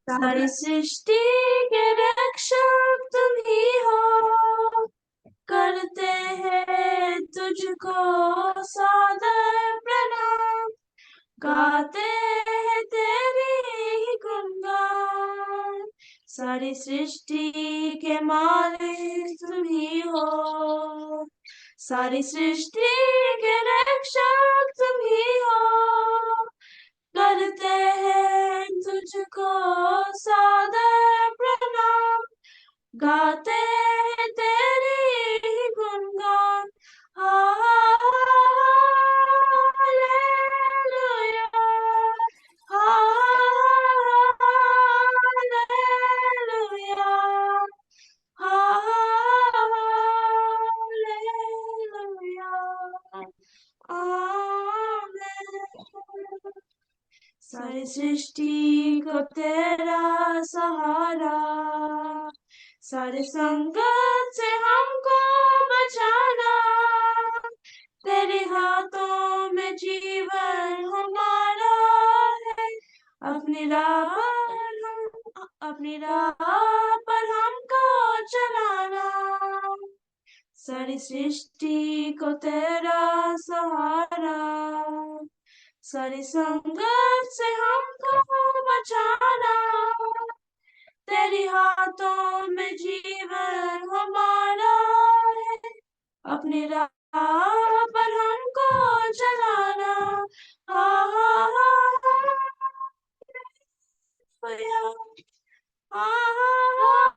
सारी सृष्टि के रक्षक तुम ही हो, करते हैं तुझको सादर प्रणाम, गाते हैं तेरी ही गुणगान। सारी सृष्टि के मालिक तुम ही हो, सारी सृष्टि के रक्षक तुम ही हो, करते हैं तुझको सादर प्रणाम, गाते हैं तेरी ही गुणगान। हालेलुया, हालेलुया, हालेलुया, आमीन। सारी सृष्टि को तेरा सहारा, सारे संकट से हमको बचाना, तेरे हाथों में जीवन हमारा है, अपनी राह पर हमको चलाना। सारी सृष्टि को तेरा सहारा, सारी संकट से हमको बचाना, तेरे हाथों में जीवन हमारा है, अपनी राह पर हमको चलाना। हालेलुया, हालेलुया,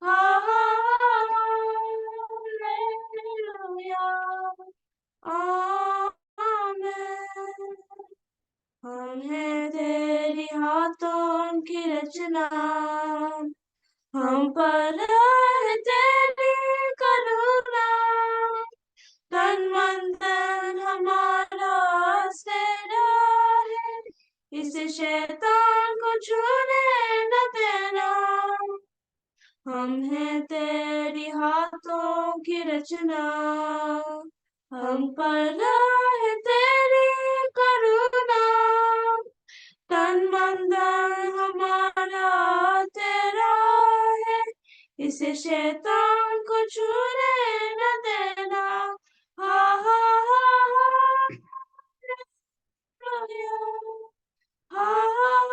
हालेलुया, आमीन। हम हैं तेरी हाथों की रचना, हम पर है तेरी करुणा, तन मन धन हमारा तेरा है, इसे शैतान को छूने न देना। हम हैं तेरी हाथों की रचना, हम पर है तेरी करुणा, तन मन धन हमारा तेरा है, इसे शैतान को छूने न देना। हालेलुया, हालेलुया,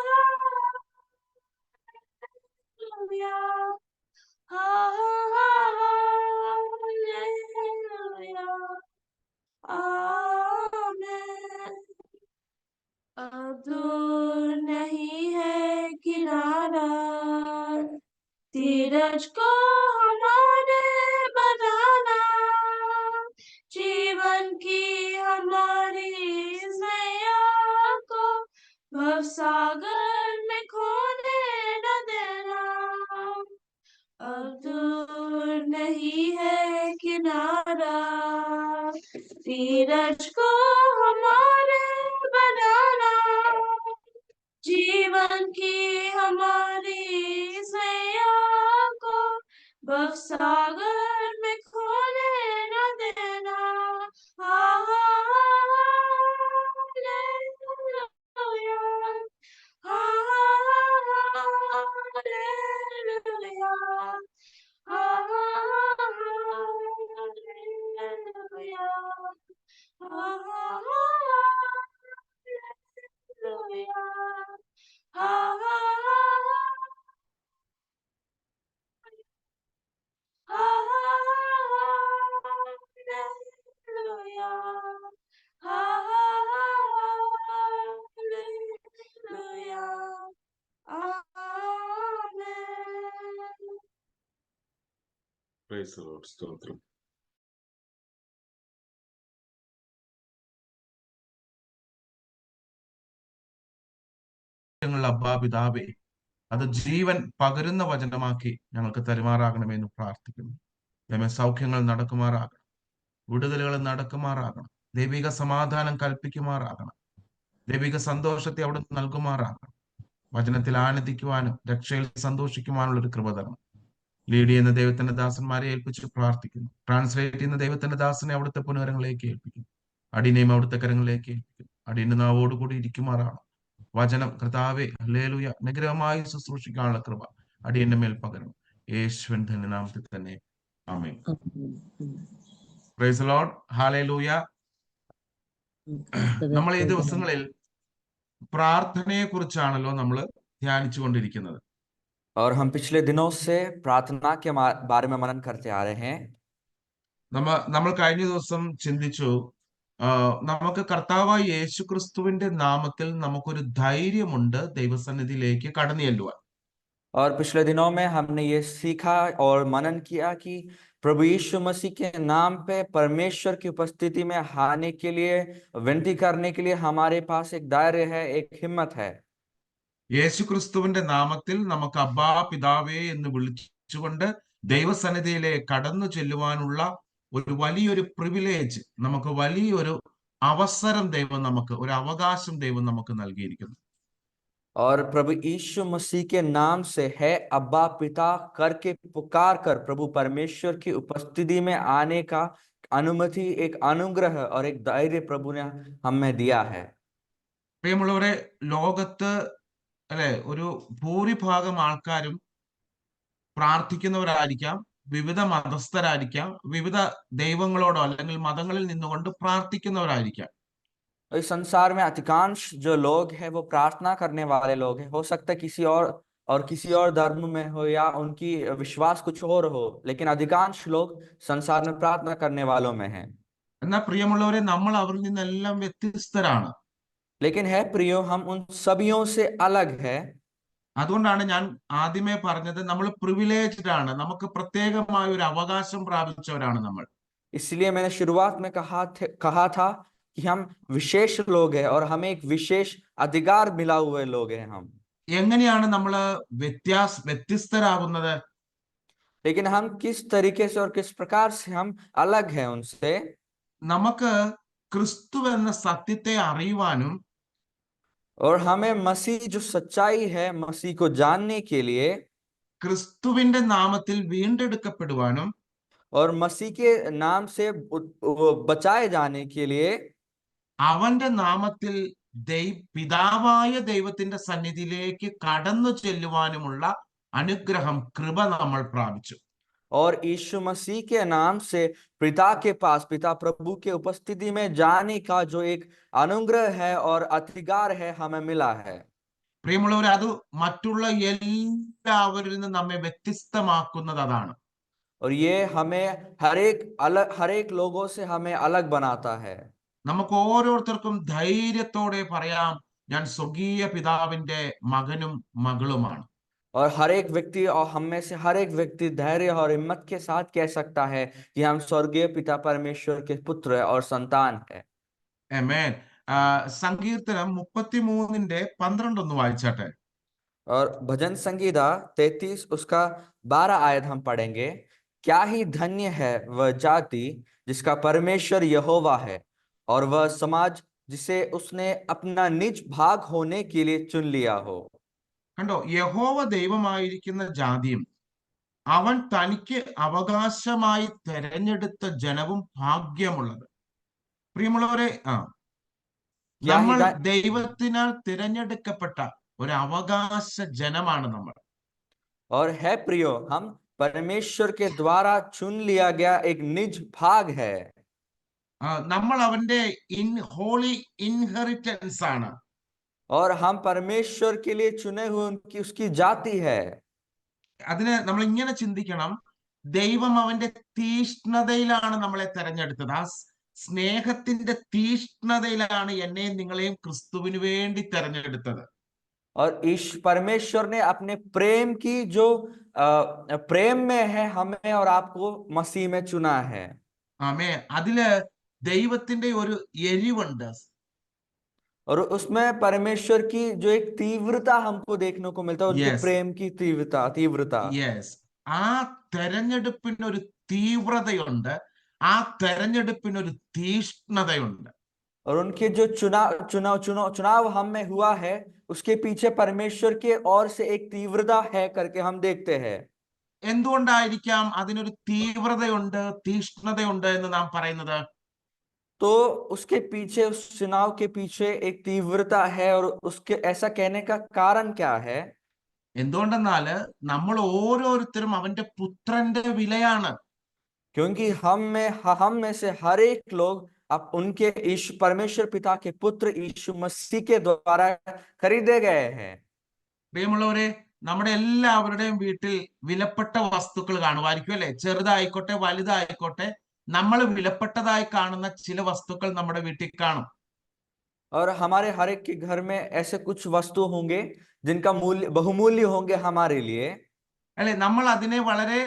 हालेलुया, आमीन। अब दूर नहीं है किनारा, धीरज को हमारे बनाना, जीवन की हमारी नैया को भव सागर में खोने न देना। अब दूर नहीं है किनारा, धीरज को हमारे बनाना, जीवन की हमारी नैया को भव सागर में खोने न देना। Hallelujah, hallelujah, hallelujah, hallelujah, hallelujah, hallelujah, amen. Praise the Lord. സ്തോത്രം. അബ്ബാ പിതാവേ, അത് ജീവൻ പകരുന്ന വചനമാക്കി ഞങ്ങൾക്ക് തരുമാറാകണമെന്ന് പ്രാർത്ഥിക്കുന്നു. ദൈവമേ, സൗഖ്യങ്ങൾ നടക്കുമാറാകണം, വിടുതലുകൾ നടക്കുമാറാകണം, ദൈവിക സമാധാനം കൽപ്പിക്കുമാറാകണം, ദൈവിക സന്തോഷത്തെ അവിടെ നൽകുമാറാകണം. വചനത്തിൽ ആനന്ദിക്കുവാനും രക്ഷയിൽ സന്തോഷിക്കുവാനുള്ള ഒരു കൃപ തരണം. ലീഡ് ചെയ്യുന്ന ദൈവത്തിന്റെ ദാസന്മാരെ ഏൽപ്പിച്ച് പ്രാർത്ഥിക്കുന്നു. ട്രാൻസ്ലേറ്റ് ചെയ്യുന്ന ദൈവത്തിന്റെ ദാസനെ അവിടുത്തെ പുനരങ്ങളിലേക്ക് ഏൽപ്പിക്കുന്നു. അടിയനെയും അവിടുത്തെ കരങ്ങളിലേക്ക് ഏൽപ്പിക്കുന്നു. അടിയന്റെ നാവോടുകൂടി ഇരിക്കുമാറാണ്. വചനം കർത്താവെ ഹല്ലേലൂയ അനുഗ്രഹമായി ശുശ്രൂഷിക്കാനുള്ള കൃപ അടിയന്റെ മേൽ പകരണം. യേശുവിൻ ധന്യനാമത്തിൽ തന്നെ ആമേൻ. Praise the lord. ഹല്ലേലൂയ. നമ്മൾ ഈ ദിവസങ്ങളിൽ പ്രാർത്ഥനയെ കുറിച്ചാണല്ലോ നമ്മൾ ധ്യാനിച്ചു കൊണ്ടിരിക്കുന്നത്. और हम पिछले दिनों से प्रार्थना के बारे में मनन करते आ रहे हैं। നമ്മൾ കഴിഞ്ഞ ദിവസം ചിന്തിച്ചു, നമുക്ക് കർത്താവായ യേശു ക്രിസ്തുവിന്റെ നാമത്തിൽ നമുക്കൊരു ധൈര്യമുണ്ട് ദൈവസന്നിധിയിലേക്ക് കടന്നു ചെല്ലുവാൻ. और पिछले दिनों में हमने ये सीखा और मनन किया कि प्रभु यीशु मसीह के नाम पे परमेश्वर की उपस्थिति में आने के लिए, विनती करने के लिए हमारे पास एक धैर्य है, एक हिम्मत है। യേശു ക്രിസ്തുവിന്റെ നാമത്തിൽ നമുക്ക് അബ്ബാ പിതാവേ എന്ന് വിളിച്ചുകൊണ്ട് ദൈവസന്നിധിയിലേക്ക് കടന്നു ചെല്ലുവാനുള്ള ഒരു വലിയൊരു പ്രിവിലേജ്, നമുക്ക് വലിയൊരു അവസരം ദൈവം നമുക്ക്, ഒരു അവകാശം ദൈവം നമുക്ക് നൽകിയിരിക്കുന്നു. और प्रभु यीशु मसीह के नाम से है अब्बा पिता करके पुकार कर प्रभु परमेश्वर की उपस्थिति में आने का अनुमति, एक अनुग्रह और एक धैर्य प्रभु ने हमें दिया है। പ്രിയമുള്ളവരെ, ലോകത്ത് അല്ലെ ഒരു ഭൂരിഭാഗം ആൾക്കാരും പ്രാർത്ഥിക്കുന്നവരായിരിക്കാം, വിവിധ മതസ്ഥരായിരിക്കാം, വിവിധ ദൈവങ്ങളോടോ അല്ലെങ്കിൽ മതങ്ങളിൽ നിന്നുകൊണ്ട് പ്രാർത്ഥിക്കുന്നവരായിരിക്കാം. इस संसार में अधिकांश जो लोग हैं वो प्रार्थना करने वाले लोग हैं। हो सकता है किसी और किसी और धर्म में हो या उनकी विश्वास कुछ और हो, लेकिन अधिकांश लोग संसार में प्रार्थना करने वालों में हैं। എന്നാൽ പ്രിയമുള്ളവരെ, നമ്മൾ അവരിൽ നിന്നെല്ലാം വ്യത്യസ്തരാണ്. लेकिन है प्रियो, हम उन सभियों से अलग है। അതുകൊണ്ടാണ് ഞാൻ ആദ്യമേ പറഞ്ഞത്, നമ്മൾ പ്രിവിലേജ്ഡ് ആണ്, നമുക്ക് പ്രത്യേകമായ ഒരു അവകാശം പ്രാപിച്ചവരാണ് നമ്മൾ. इसलिए मैंने शुरुआत में कहा था कि हम विशेष लोग हैं और हमें एक विशेष अधिकार मिला हुए लोग हैं हम। എങ്ങനെയാണ് നമ്മൾ വ്യത്യസ്തരാകുന്നത്? लेकिन हम किस तरीके से और किस प्रकार से हम अलग हैं उनसे? നമുക്ക് ക്രിസ്തു എന്ന സത്യത്തെ അറിയുവാനും और हमें मसीह जो सच्चाई है, मसीह को जानने के लिए, ക്രിസ്തുവിന്റെ നാമത്തിൽ വീണ്ടെടുക്കപ്പെടുവാനും और मसीह के नाम से बचाए जाने के लिए, അവന്റെ നാമത്തിൽ പിതാവായ ദൈവത്തിന്റെ സന്നിധിയിലേക്ക് കടന്നു ചെല്ലുവാനുമുള്ള അനുഗ്രഹം, കൃപ നമ്മൾ പ്രാപിച്ചു. और यीशु मसीह के नाम से पिता के पास, पिता प्रभु के उपस्थिति में जाने का जो एक अनुग्रह है और अधिकार है हमें मिला है। പ്രിയമുള്ളവർ, അത് മറ്റുള്ള എല്ലാവരിൽ നിന്ന് നമ്മെ വ്യത്യസ്തമാക്കുന്നത് അതാണ്. और ये हमें हर एक लोगों से हमें अलग बनाता है। നമുക്ക് ഓരോരുത്തർക്കും ധൈര്യത്തോടെ പറയാം, ഞാൻ സ്വർഗീയ പിതാവിന്റെ മകനും മകളുമാണ്. और हर एक व्यक्ति, और हम में से हर एक व्यक्ति धैर्य और हिम्मत के साथ कह सकता है कि हम स्वर्गीय पिता परमेश्वर के पुत्र और संतान है। ആമേൻ. സങ്കീർത്തനം 33:12 ഒന്ന് വായിച്ചാട്ടെ. और भजन संगीता 33 उसका 12 आयत हम पढ़ेंगे। क्या ही धन्य है वह जाति जिसका परमेश्वर यहोवा है, और वह समाज जिसे उसने अपना निज भाग होने के लिए चुन लिया हो। കണ്ടോ, യഹോവ ദൈവമായിരിക്കുന്ന ജാതിയും അവൻ തനിക്ക് അവകാശമായി തെരഞ്ഞെടുത്ത ജനവും ഭാഗ്യമുള്ളത്. പ്രിയമുള്ളവരെ, നമ്മൾ ദൈവത്തിനാൽ തിരഞ്ഞെടുക്കപ്പെട്ട ഒരു അവകാശ ജനമാണ് നമ്മൾ. और है प्रियो, हम परमेश्वर के द्वारा चुन लिया गया एक निज भाग है। നമ്മൾ അവന്റെ ഹോളി ഇൻഹെറിറ്റൻസ് ആണ്. और हम परमेश्वर के लिए चुने हुए उनकी उसकी जाति है। അതിന് നമ്മൾ ഇങ്ങനെ ചിന്തിക്കണം, ദൈവം അവന്റെ തീഷ്ണതയിലാണ് നമ്മളെ തെരഞ്ഞെടുത്തത്. ആ സ്നേഹത്തിന്റെ തീഷ്ണതയിലാണ് എന്നെയും നിങ്ങളെയും ക്രിസ്തുവിന് വേണ്ടി തെരഞ്ഞെടുത്തത്. और परमेश्वर ने अपने प्रेम की जो प्रेम में है हमें और आपको मसीह में चुना है। ആമേൻ. അതില് ദൈവത്തിന്റെ ഒരു എരിവുണ്ട്. और उसमें परमेश्वर की जो एक तीव्रता हमको देखने को मिलता है, उनके प्रेम की तीव्रता। യെസ്, ആ തെരഞ്ഞെടുപ്പിനൊരു തീവ്രതയുണ്ട്, ആ തെരഞ്ഞെടുപ്പിനൊരു തീഷ്ണതയുണ്ട്. और उनके जो चुनाव हम में हुआ है, उसके पीछे परमेश्वर के ओर से एक तीव्रता है करके हम देखते हैं। എന്തുകൊണ്ടായിരിക്കാം അതിനൊരു തീവ്രതയുണ്ട്, തീഷ്ണതയുണ്ട് എന്ന് നാം പറയുന്നത്? तो उसके पीछे, उस चुनाव के पीछे एक तीव्रता है, और उसके ऐसा कहने का कारण क्या है? എന്തുകൊണ്ടെന്നാല് നമ്മൾ ഓരോരുത്തരും അവന്റെ പുത്രന്റെ വിലയാണ്. क्योंकि हम में से हर एक लोग अब उनके यीशु परमेश्वर पिता के पुत्र यीशु मसीह के द्वारा खरीदे गए हैं। പ്രിയമുള്ളവരെ, നമ്മുടെ എല്ലാവരുടെയും വീട്ടിൽ വിലപ്പെട്ട വസ്തുക്കൾ കാണുമായിരിക്കും അല്ലെ? ചെറുതായിക്കോട്ടെ വലുതായിക്കോട്ടെ, നമ്മൾ വിലപ്പെട്ടതായി കാണുന്ന ചില വസ്തുക്കൾ നമ്മുടെ വീട്ടിൽ കാണും. और हमारे हर एक के घर में ऐसे कुछ वस्तु होंगे जिनका मूल्य बहुमूल्य होंगे हमारे लिए। അല്ലെ? നമ്മൾ അതിനെ വളരെ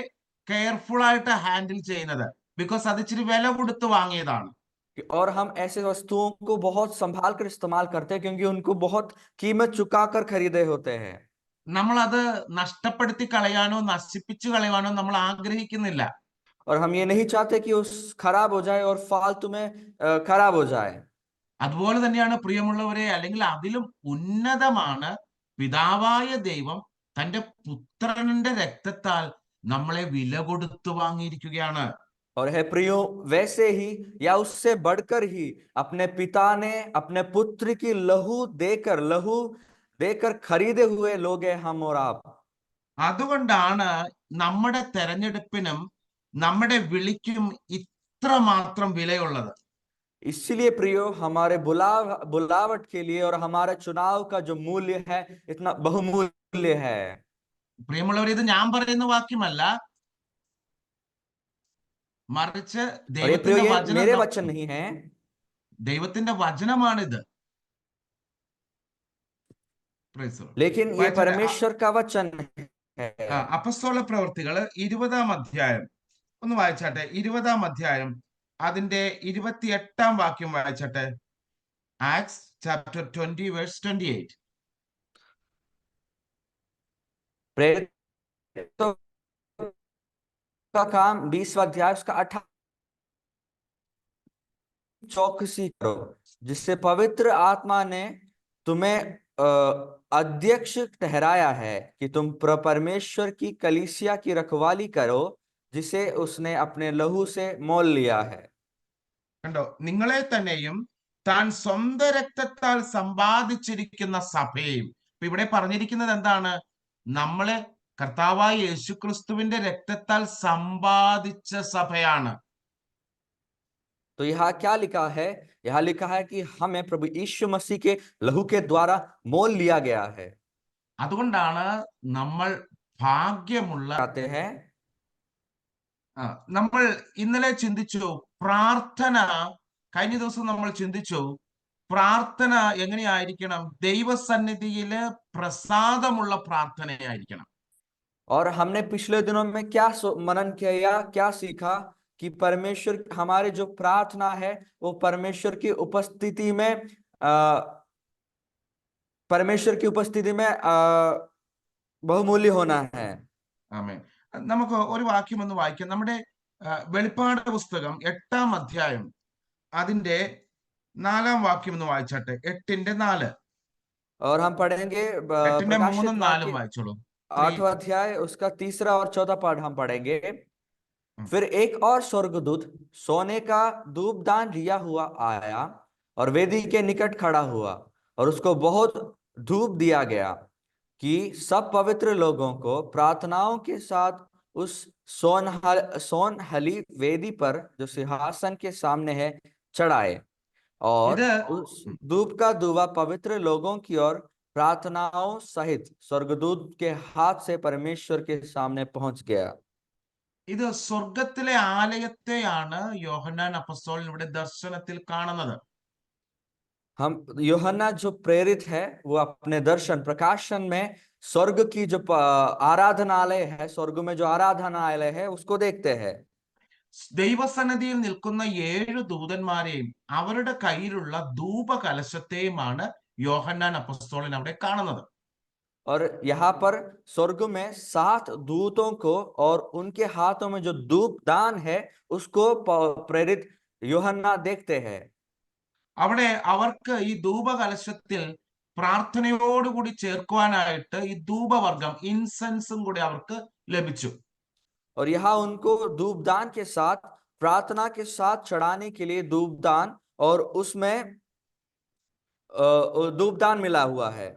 കെയർഫുൾ ആയിട്ട് ഹാൻഡിൽ ചെയ്യുന്നത്, ബിക്കോസ് അത് ഇച്ചിരി വില കൊടുത്ത് വാങ്ങിയതാണ്. और हम ऐसे वस्तुओं को बहुत संभाल कर इस्तेमाल करते हैं क्योंकि उनको बहुत कीमत चुका कर खरीदे होते हैं। നമ്മൾ അത് നഷ്ടപ്പെടുത്തി കളയാനോ നശിപ്പിച്ചു കളയാനോ നമ്മൾ ആഗ്രഹിക്കുന്നില്ല. और हम ये नहीं चाहते कि उस खराब हो जाए और फालतू में खराब हो जाए। അതുപോലെ തന്നെയാണ് പ്രിയമുള്ളവരെ, അല്ലെങ്കിൽ അതിലും ഉന്നതമാണ് പിതാവായ ദൈവം തന്റെ പുത്രന്റെ രക്തത്താൽ നമ്മളെ വില കൊടുത്തു വാങ്ങിയിരിക്കുകയാണ്. और है प्रियो, वैसे ही या उससे बढ़कर ही अपने पिता ने अपने पुत्र की लहू देकर खरीदे हुए लोग हैं हम और आप। അതുകൊണ്ടാണ് നമ്മുടെ തെരഞ്ഞെടുപ്പിനും നമ്മുടെ വിളിക്കും ഇത്ര മാത്രം വിലയുള്ളത്. इसलिए प्रियो, हमारे बुलावट के लिए और हमारे चुनाव का जो मूल्य है इतना बहुमूल्य है। പ്രിയമുള്ളവർ, ഇത് ഞാൻ പറയുന്ന വാക്യമല്ല, മറിച്ച് और ये प्रियो, ദൈവത്തിന്റെ ये വചനം, मेरे वचन नहीं है, ദൈവത്തിന്റെ വചനമാണിത്. Praise the Lord. लेकिन ये വായിച്ചോട്ടെ. परमेश्वर का वचन है। അപ്പസ്തോല പ്രവൃത്തികള് 20-ാം അധ്യായം ഒന്ന് വായിച്ചാട്ടെ. 20-ാം അധ്യായം അതിന്റെ 28-ാം വാക്യം വായിച്ചാട്ടെ. Acts chapter 20 verse 28. प्रेरितों का काम 20वां अध्याय उसका 18। चौकसी करो जिससे पवित्र आत्मा ने तुम्हें अध्यक्ष ठहराया है कि तुम परमेश्वर की कलीसिया की रखवाली करो जिसे उसने अपने लहू से मोल लिया है। കണ്ടോ? നിങ്ങളെ തന്നെയും താൻ സ്വന്തം രക്തത്താൽ സമ്പാദിച്ചിരിക്കുന്ന സഭയും. ഇപ്പൊ ഇവിടെ പറഞ്ഞിരിക്കുന്നത് എന്താണ്? നമ്മളെ കർത്താവായ യേശുക്രിസ്തുവിന്റെ രക്തത്താൽ സമ്പാദിച്ച സഭയാണ്. तो यहाँ क्या लिखा है? यहाँ लिखा है कि हमें प्रभु यीशु मसीह के लहू के द्वारा मोल लिया गया है। അതുകൊണ്ടാണ് നമ്മൾ ഭാഗ്യമുള്ള. നമ്മൾ ഇന്നലെ ചിന്തിച്ചു പ്രാർത്ഥന. കഴിഞ്ഞ ദിവസം നമ്മൾ ചിന്തിച്ചു പ്രാർത്ഥന എങ്ങനെയായിരിക്കണം? ദൈവസന്നിധിയില് പ്രസാദമുള്ള പ്രാർത്ഥനയായിരിക്കണം. और हमने पिछले दिनों में क्या मनन किया, क्या सीखा कि परमेश्वर, हमारे जो प्रार्थना है वो परमेश्वर की उपस्थिति में बहुमूल्य होना है। ആമേൻ. നമുക്ക് ഒരു വാക്യം ഒന്ന് വായിക്കാം. നമ്മുടെ വെളിപ്പാട് പുസ്തകം 8-ാം അധ്യായം അതിന്റെ 4-ാം വാക്യം ഒന്ന് വായിച്ചാട്ടെ. 8:4. और हम पढ़ेंगे 8:3-4 വായിച്ചോളൂ. 8वां अध्याय उसका 3रा और 4था पाठ हम पढ़ेंगे। फिर एक और स्वर्गदूत सोने का धूपदान लिया हुआ आया और वेदी के निकट खड़ा हुआ, और उसको बहुत धूप दिया गया कि सब पवित्र लोगों को प्रार्थनाओं के साथ उस सोनहली वेदी पर जो सिंहासन के सामने है चढ़ाए। और उस धूप का धुआं पवित्र लोगों की ओर प्रार्थनाओं सहित स्वर्गदूत के हाथ से परमेश्वर के सामने पहुंच गया। ഇത് സ്വർഗത്തിലെ ആലയത്തെയാണ് യോഹന്നാൻ അപ്പോസ്തലൻ ഇവിടെ ദർശനത്തിൽ കാണുന്നത്. हम यूहन्ना जो प्रेरित है वो अपने दर्शन प्रकाशन में स्वर्ग की जो आराधनालय है, स्वर्ग में जो आराधनालय है उसको देखते हैं। ദൈവസന്നിധിയിൽ നിൽക്കുന്ന 7 ദൂതന്മാരെയും അവരുടെ കയ്യിലുള്ള ധൂപകലശത്തെയുമാണ് യോഹന്നാൻ അപ്പോസ്തലൻ അവിടെ കാണുന്നത്. और यहाँ पर स्वर्ग में 7 दूतों को और उनके हाथों में जो धूपदान है उसको प्रेरित यूहन्ना देखते हैं। അവിടെ അവർക്ക് ഈ ധൂപകലശത്തിൽ പ്രാർത്ഥനയോടുകൂടി ചേർക്കുവാനായിട്ട് ഈ ധൂപവർഗം, ഇൻസെൻസും കൂടി അവർക്ക് ലഭിച്ചു. और यहाँ उनको धूपदान के साथ प्रार्थना के साथ चढ़ाने के लिए धूपदान और उसमें धूपदान मिला हुआ है।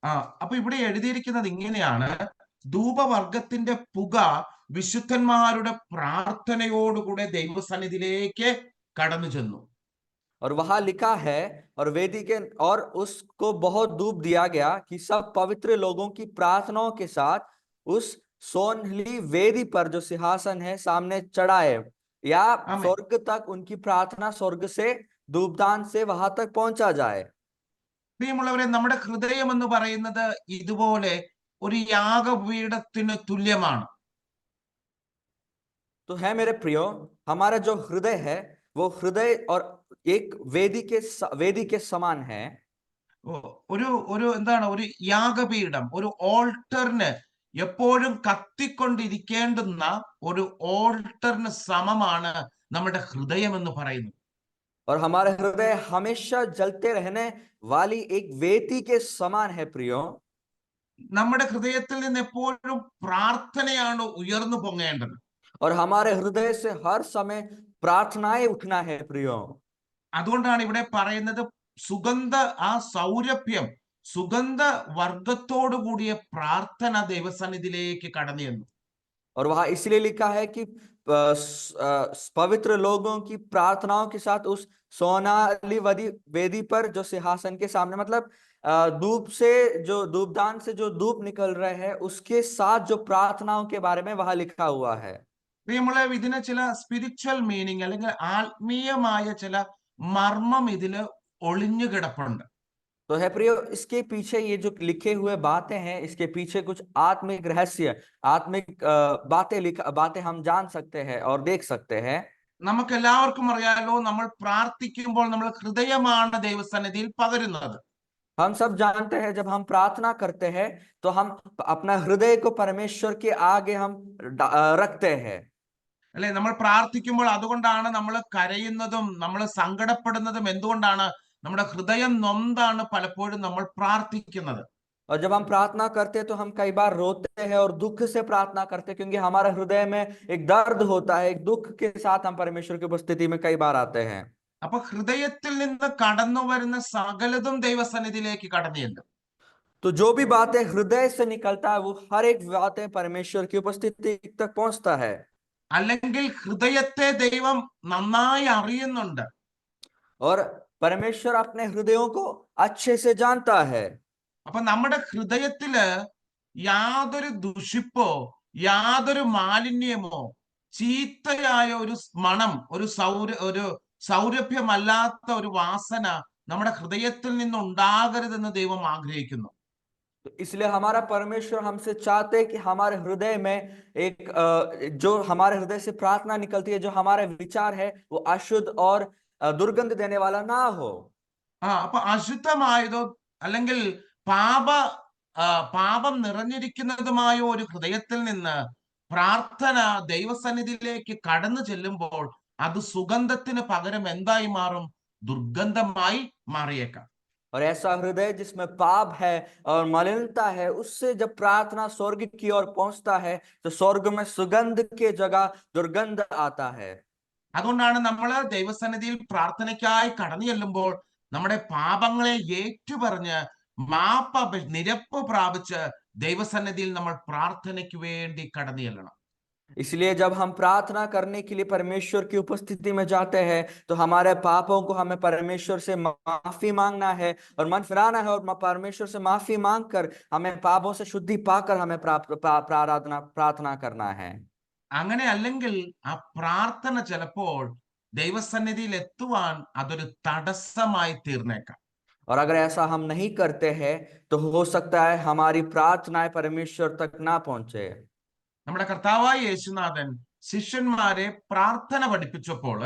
ആ അപ്പൊ ഇവിടെ എഴുതിയിരിക്കുന്നത് ഇങ്ങനെയാണ്: ധൂപവർഗത്തിന്റെ പുക വിശുദ്ധന്മാരുടെ പ്രാർത്ഥനയോടുകൂടെ ദൈവസന്നിധിയിലേക്ക് കടന്നു ചെന്നു. और वहां लिखा है, और वेदी के और उसको बहुत धूप दिया गया कि सब पवित्र लोगों की प्रार्थनाओं के साथ उस सोनहली वेदी पर जो सिंहासन है सामने चढ़ाए, या आमीन। स्वर्ग तक उनकी प्रार्थना स्वर्ग से धूपदान से वहां तक पहुंचा जाए। പ്രിയമുള്ളവരെ, നമ്മുടെ ഹൃദയം എന്ന് പറയുന്നത് ഇതുപോലെ ഒരു യാഗപീഠത്തിന് തുല്യമാണ്. तो है मेरे प्रियो, हमारा जो हृदय है वो हृदय और एक वेदी के समान है। ഒരു ഒരു എന്താണ് ഒരു യാഗപീഠം, ഒരു ഓൾട്ടറിന് എപ്പോഴും കത്തിക്കൊണ്ടിരിക്കേണ്ടുന്ന ഒരു ഓൾട്ടറിന് സമമാണ് നമ്മുടെ ഹൃദയം എന്ന് പറയുന്നത്. और हमारे हृदय हमेशा जलते रहने वाली एक वेदी के समान है प्रियो। നമ്മുടെ ഹൃദയത്തിൽ നിന്ന് എപ്പോഴും പ്രാർത്ഥനയാണ് ഉയർന്നു പൊങ്ങേണ്ടത്. और हमारे हृदय से हर समय प्रार्थनाएं उठना है प्रियो। അതുകൊണ്ടാണ് ഇവിടെ പറയുന്നത് സുഗന്ധ ആ സൗരഭ്യം, സുഗന്ധ വർഗത്തോടു കൂടിയ പ്രാർത്ഥന दൈവസന്നിധിയിലേക്ക് കടന്നു ചെന്നു. और वहां इसलिए लिखा है कि पवित्र लोगों की प्रार्थनाओं के साथ उस सोनाली वेदी पर जो सिंहासन के सामने, मतलब धूप से जो धूपदान से जो धूप निकल रहे हैं उसके साथ जो प्रार्थनाओं के बारे में वहां लिखा हुआ है। പ്രിയമുള്ള, ഇതിന് ചില സ്പിരിച്വൽ മീനിങ് അല്ലെങ്കിൽ ആത്മീയമായ ചില മർമ്മം ഇതില് ഒളിഞ്ഞു കിടപ്പുണ്ട്. तो है प्रियो, इसके पीछे ये जो लिखे हुए बातें हैं, इसके पीछे कुछ आत्मिक रहस्य, आत्मिक बातें हम जान सकते हैं और देख सकते हैं। നമുക്ക് എല്ലാവർക്കും അറിയാലോ, നമ്മൾ പ്രാർത്ഥിക്കുമ്പോൾ നമ്മൾ ഹൃദയമാണ് ദൈവസന്നിധിയിൽ പകരുന്നത്. हम सब जानते हैं जब हम प्रार्थना करते हैं तो हम अपना हृदय को परमेश्वर के आगे हम रखते हैं। അല്ലെ, നമ്മൾ പ്രാർത്ഥിക്കുമ്പോൾ അതുകൊണ്ടാണ് നമ്മൾ കരയുന്നതും നമ്മൾ സങ്കടപ്പെടുന്നതും. എന്തുകൊണ്ടാണ്? നമ്മുടെ ഹൃദയം നൊന്താണ് പലപ്പോഴും നമ്മൾ പ്രാർത്ഥിക്കുന്നത്. और जब हम प्रार्थना करते हैं तो हम कई बार रोते हैं और दुख से प्रार्थना करते हैं, क्योंकि हमारे हृदय में एक दर्द होता है, एक दुख के साथ हम परमेश्वर की उपस्थिति में कई बार आते हैं। അപ്പൊ ഹൃദയത്തിൽ നിന്ന് കടന്നു വരുന്ന സകലതും ദൈവസന്നിധിയിലേക്ക് കടന്നു ചെല്ലും. तो जो भी बातें हृदय से निकलता है वो हर एक बातें परमेश्वर की उपस्थिति तक पहुंचता है। അല്ലെങ്കിൽ ഹൃദയത്തെ ദൈവം നന്നായി അറിയുന്നുണ്ട്. और परमेश्वर अपने हृदयों को अच्छे से जानता है। അപ്പൊ നമ്മുടെ ഹൃദയത്തില് യാതൊരു ദുഷിപ്പോ യാതൊരു മാലിന്യമോ ചീത്തയായ ഒരു മണം, ഒരു സൗരഭ്യമല്ലാത്ത ഒരു വാസന നമ്മുടെ ഹൃദയത്തിൽ നിന്നുണ്ടാകരുതെന്ന് ദൈവം ആഗ്രഹിക്കുന്നു. तो इसलिए हमारा परमेश्वर हमसे चाहते हैं कि हमारे हृदय में एक जो हमारे हृदय से प्रार्थना निकलती है, जो हमारे विचार है वो अशुद्ध और दुर्गंध देने वाला ना हो। അപ്പൊ അശുദ്ധമായതോ അല്ലെങ്കിൽ പാപം നിറഞ്ഞിരിക്കുന്നതുമായ ഒരു ഹൃദയത്തിൽ നിന്ന് പ്രാർത്ഥന ദൈവസന്നിധിയിലേക്ക് കടന്നു ചെല്ലുമ്പോൾ അത് സുഗന്ധത്തിന് പകരം എന്തായി മാറും? ദുർഗന്ധമായി മാറിയേക്കാം. और ऐसा हृदय जिसमें पाप है और मलिनता है, उससे जब प्रार्थना स्वर्ग की ओर पहुंचता है तो स्वर्ग में सुगंध के जगह दुर्गंध आता है। അതുകൊണ്ടാണ് നമ്മൾ ദൈവസന്നിധിയിൽ പ്രാർത്ഥനയ്ക്കായി കടന്നു ചെല്ലുമ്പോൾ നമ്മുടെ പാപങ്ങളെ ഏറ്റുപറഞ്ഞ് നിരപ്പ് പ്രാപിച്ച് ദൈവസന്നിധിയിൽ നമ്മൾ പ്രാർത്ഥനയ്ക്ക് വേണ്ടി കടന്നു ചെല്ലണം. इसलिए जब हम प्रार्थना करने के लिए परमेश्वर की उपस्थिति में जाते हैं तो हमारे पापों को हमें परमेश्वर से माफी मांगना है और मन फिराना है, और परमेश्वर से माफी मांगकर हमें पापों से शुद्धि पाकर हमें प्रार्थना करना है। അങ്ങനെ അല്ലെങ്കിൽ ആ പ്രാർത്ഥന ചിലപ്പോൾ ദൈവസന്നിധിയിൽ എത്തുവാൻ അതൊരു തടസ്സമായി തീർന്നേക്കാം. और अगर ऐसा हम नहीं करते हैं तो हो सकता है हमारी प्रार्थनाएं परमेश्वर तक ना पहुंचे। നമ്മുടെ കർത്താവായ യേശുനാഥൻ ശിഷ്യന്മാരെ പ്രാർത്ഥന പഠിപ്പിച്ചപ്പോൾ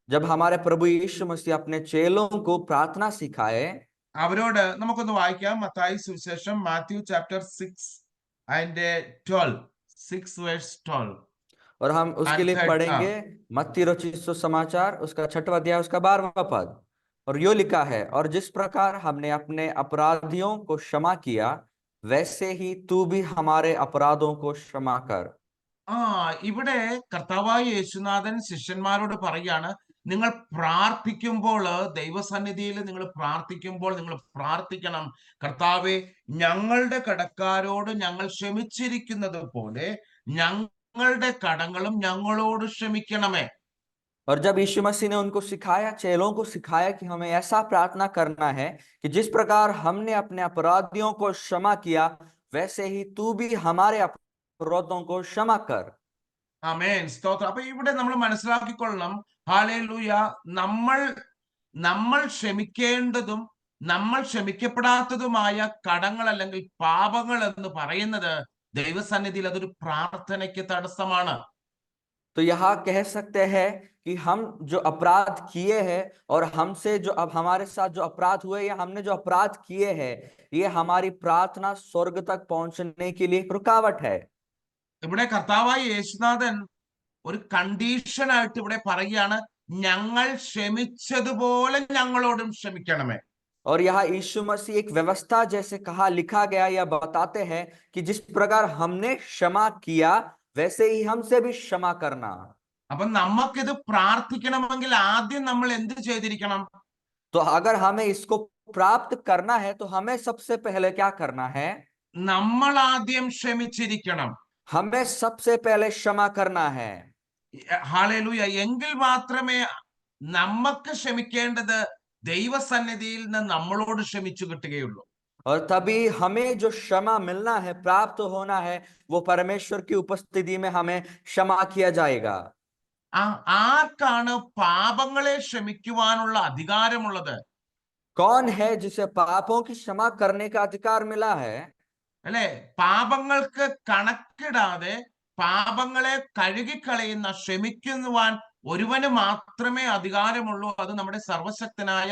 जब हमारे प्रभु यीशु मसीह अपने चेलों को प्रार्थना सिखाए, അവരോട് നമുക്കൊന്ന് വായിക്കാം. മത്തായി സുവിശേഷം മാത്യു ചാപ്റ്റർ 6:12. और हम उसके लिए पढ़ेंगे मत्ती रचित सुसमाचार उसका 6वां अध्याय उसका 12वां पद। और यो लिखा है, और जिस प्रकार हमने अपने अपराधियों को क्षमा किया वैसे ही तू भी हमारे अपराधों को क्षमा कर। ആ ഇവിടെ കർത്താവായ യേശുനാഥൻ ശിഷ്യന്മാരോട് പറയാണ്, നിങ്ങൾ പ്രാർത്ഥിക്കുമ്പോൾ, ദൈവസന്നിധിയിൽ നിങ്ങൾ പ്രാർത്ഥിക്കുമ്പോൾ നിങ്ങൾ പ്രാർത്ഥിക്കണം, കർത്താവെ, ഞങ്ങളുടെ കടക്കാരോട് ഞങ്ങൾ ക്ഷമിച്ചിരിക്കുന്നത് പോലെ ഞങ്ങളുടെ കടങ്ങളും ഞങ്ങളോട് ക്ഷമിക്കണമേ. और जब यीशु मसीह ने उनको सिखाया, चेलों को सिखाया कि हमें ऐसा प्रार्थना करना है कि जिस प्रकार हमने अपने अपराधियों को क्षमा किया, वैसे ही तू भी हमारे अपराधों को क्षमा कर। ആമേൻ, സ്തോത്രം. അപ്പൊ ഇവിടെ നമ്മൾ മനസ്സിലാക്കിക്കൊള്ളണം, ഹല്ലേലൂയ, നമ്മൾ നമ്മൾ ക്ഷമിക്കേണ്ടതും നമ്മൾ ക്ഷമിക്കപ്പെടാത്തതുമായ കടങ്ങൾ അല്ലെങ്കിൽ പാപങ്ങൾ എന്ന് പറയുന്നത് ദൈവസന്നിധിയിൽ അതൊരു പ്രാർത്ഥനയ്ക്ക് തടസ്സമാണ്. तो यहाँ कह सकते हैं कि हम जो अपराध किए हैं और हमसे जो अब हमारे साथ जो अपराध हुए या हमने जो अपराध किए हैं, ये हमारी प्रार्थना स्वर्ग तक पहुंचने के लिए रुकावट है। ഇവിടെ കർത്താവായ യേശുനാഥൻ ഒരു കണ്ടീഷനായിട്ട് ഇവിടെ പറയുകയാണ്, ഞങ്ങൾ ക്ഷമിച്ചതുപോലെ ഞങ്ങളോടും ക്ഷമിക്കണമേ. और यहाँ यीशु मसीह एक व्यवस्था जैसे कहा, लिखा गया या बताते हैं कि जिस प्रकार हमने क्षमा किया वैसे ही हमसे भी क्षमा करना। അപ്പൊ നമുക്കിത് പ്രാർത്ഥിക്കണമെങ്കിൽ ആദ്യം നമ്മൾ എന്ത് ചെയ്തിരിക്കണം? तो अगर हमें इसको प्राप्त करना है तो हमें सबसे पहले क्या करना है? നമ്മൾ ആദ്യം ക്ഷമിച്ചിരിക്കണം. हमें सबसे पहले क्षमा करना है। ഹല്ലേലൂയ. എങ്കിൽ മാത്രമേ നമുക്ക് ക്ഷമിക്കേണ്ടത് ദൈവസന്നിധിയിൽ നിന്ന് നമ്മളോട് ക്ഷമിച്ചു കിട്ടുകയുള്ളൂ. और तभी हमें जो क्षमा मिलना है, प्राप्त होना है, वो परमेश्वर की उपस्थिति में हमें क्षमा किया जाएगा। ആർക്കാണ് പാപങ്ങളെ ക്ഷമിക്കുവാനുള്ള അധികാരമുള്ളത്? कौन है जिसे पापों की क्षमा करने का अधिकार मिला है? അല്ലെ, പാപങ്ങൾക്ക് കണക്കിടാതെ പാപങ്ങളെ കഴുകിക്കളയുന്ന, ക്ഷമിക്കുവാൻ ഒരുവന് മാത്രമേ അധികാരമുള്ളൂ. അത് നമ്മുടെ സർവശക്തനായ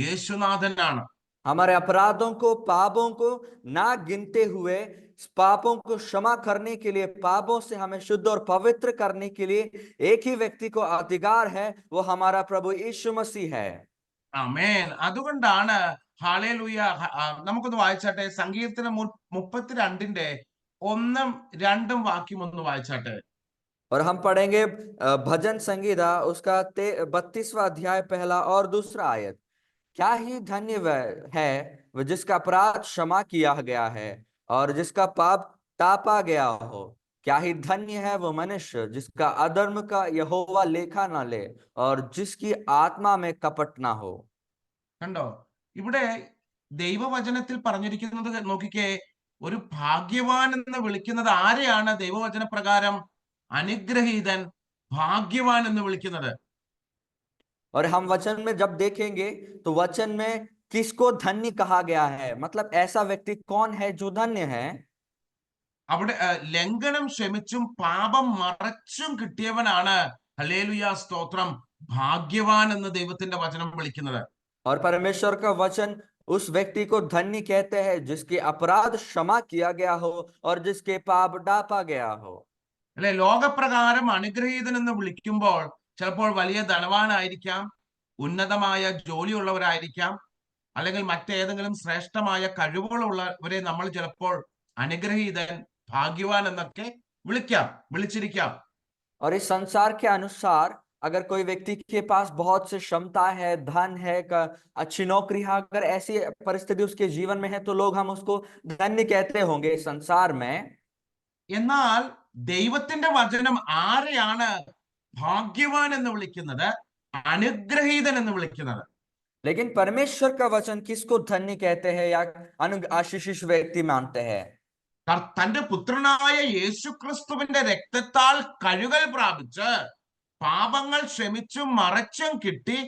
യേശുനാഥനാണ്. हमारे अपराधों को, पापों को ना गिनते हुए पापों को क्षमा करने के लिए, पापों से हमें शुद्ध और पवित्र करने के लिए एक ही व्यक्ति को अधिकार है, वो हमारा प्रभु यीशु मसीह है। ആമേൻ. അതുകൊണ്ടാണ് ഹല്ലേലൂയ. നമുക്കൊന്ന് വായിച്ചാട്ടെ, സങ്കീർത്തനം 32 1 2 വാക്യം ഒന്ന് वाचाटे। और हम पढ़ेंगे भजन संगीता उसका 32वां अध्याय पहला और दूसरा आयत। क्या ही धन्य है वह जिसका अपराध क्षमा किया गया है और जिसका पाप टापा गया हो। क्या ही धन्य है वो मनुष्य जिसका अधर्म का यहोवा लेखा न ले और जिसकी आत्मा में कपट ना हो। കണ്ടോ, ഇവിടെ ദൈവവചനത്തിൽ പറഞ്ഞിരിക്കുന്നത് നോക്കിക്കേ, ഒരു ഭാഗ്യവാൻ എന്ന് വിളിക്കുന്നത് ആരെയാണ്? ദൈവവചന പ്രകാരം അനുഗ്രഹീതൻ, ഭാഗ്യവാൻ എന്ന് വിളിക്കുന്നത്. और हम वचन में जब देखेंगे तो वचन में किसको धन्य कहा गया है, मतलब ऐसा व्यक्ति कौन है जो धन्य है? അവിടെ ലംഘനം ക്ഷമിച്ചും പാപം മറച്ചും കിട്ടിയവനാണ്, ഹല്ലേലൂയ, സ്തോത്രം, ഭാഗ്യവാൻ എന്ന് ദൈവത്തിന്റെ വചനം വിളിക്കുന്നത്. और परमेश्वर का वचन उस व्यक्ति को धन्य कहते हैं जिसके अपराध क्षमा किया गया हो और जिसके पाप डापा गया हो। അല്ലെ, ലോകപ്രകാരം അനുഗ്രഹീതൻ എന്ന് വിളിക്കുമ്പോൾ ചിലപ്പോൾ വലിയ ധനവാനായിരിക്കാം, ഉന്നതമായ ജോലിയുള്ളവരായിരിക്കാം, അല്ലെങ്കിൽ മറ്റേതെങ്കിലും ശ്രേഷ്ഠമായ കഴിവുകളുള്ളവരെ നമ്മൾ ചിലപ്പോൾ അനുഗ്രഹീതൻ, ഭാഗ്യവാൻ എന്നൊക്കെ വിളിച്ചിരിക്കാം. और इस संसार के अनुसार अगर कोई व्यक्ति के पास बहुत से क्षमता है, धन है, अच्छी नौकरी है, अगर ऐसी परिस्थिति उसके जीवन में है तो लोग हम उसको धन्य कहते होंगे इस संसार में। എന്നാൽ ദൈവത്തിന്റെ വചനം ആരെയാണ് ഭാഗ്യവാൻ എന്ന് വിളിക്കുന്നത്, അനുഗ്രഹീതൻ എന്ന് വിളിക്കുന്നത്? लेकिन परमेश्वर का वचन किसको धन्य कहते हैं या आशीषित व्यक्ति मानते हैं? തന്റെ പുത്രനായ യേശു ക്രിസ്തുവിന്റെ രക്തത്താൽ കഴുകൽ പ്രാപിച്ച് പാപങ്ങൾ ക്ഷമിച്ചും മറച്ചും കിട്ടി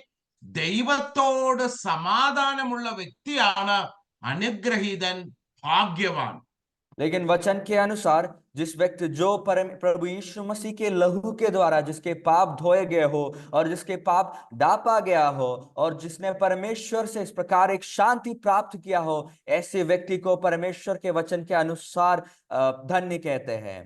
ദൈവത്തോട് സമാധാനമുള്ള വ്യക്തിയാണ് അനുഗ്രഹീതൻ, ഭാഗ്യവാൻ. लेकिन वचन के अनुसार जिस व्यक्ति जो प्रभु यीशु मसीह के लहू के द्वारा जिसके पाप धोए गए हो और जिसके पाप डापा गया हो और जिसने परमेश्वर से इस प्रकार एक शांति प्राप्त किया हो, ऐसे व्यक्ति को परमेश्वर के वचन के अनुसार धन्य कहते हैं।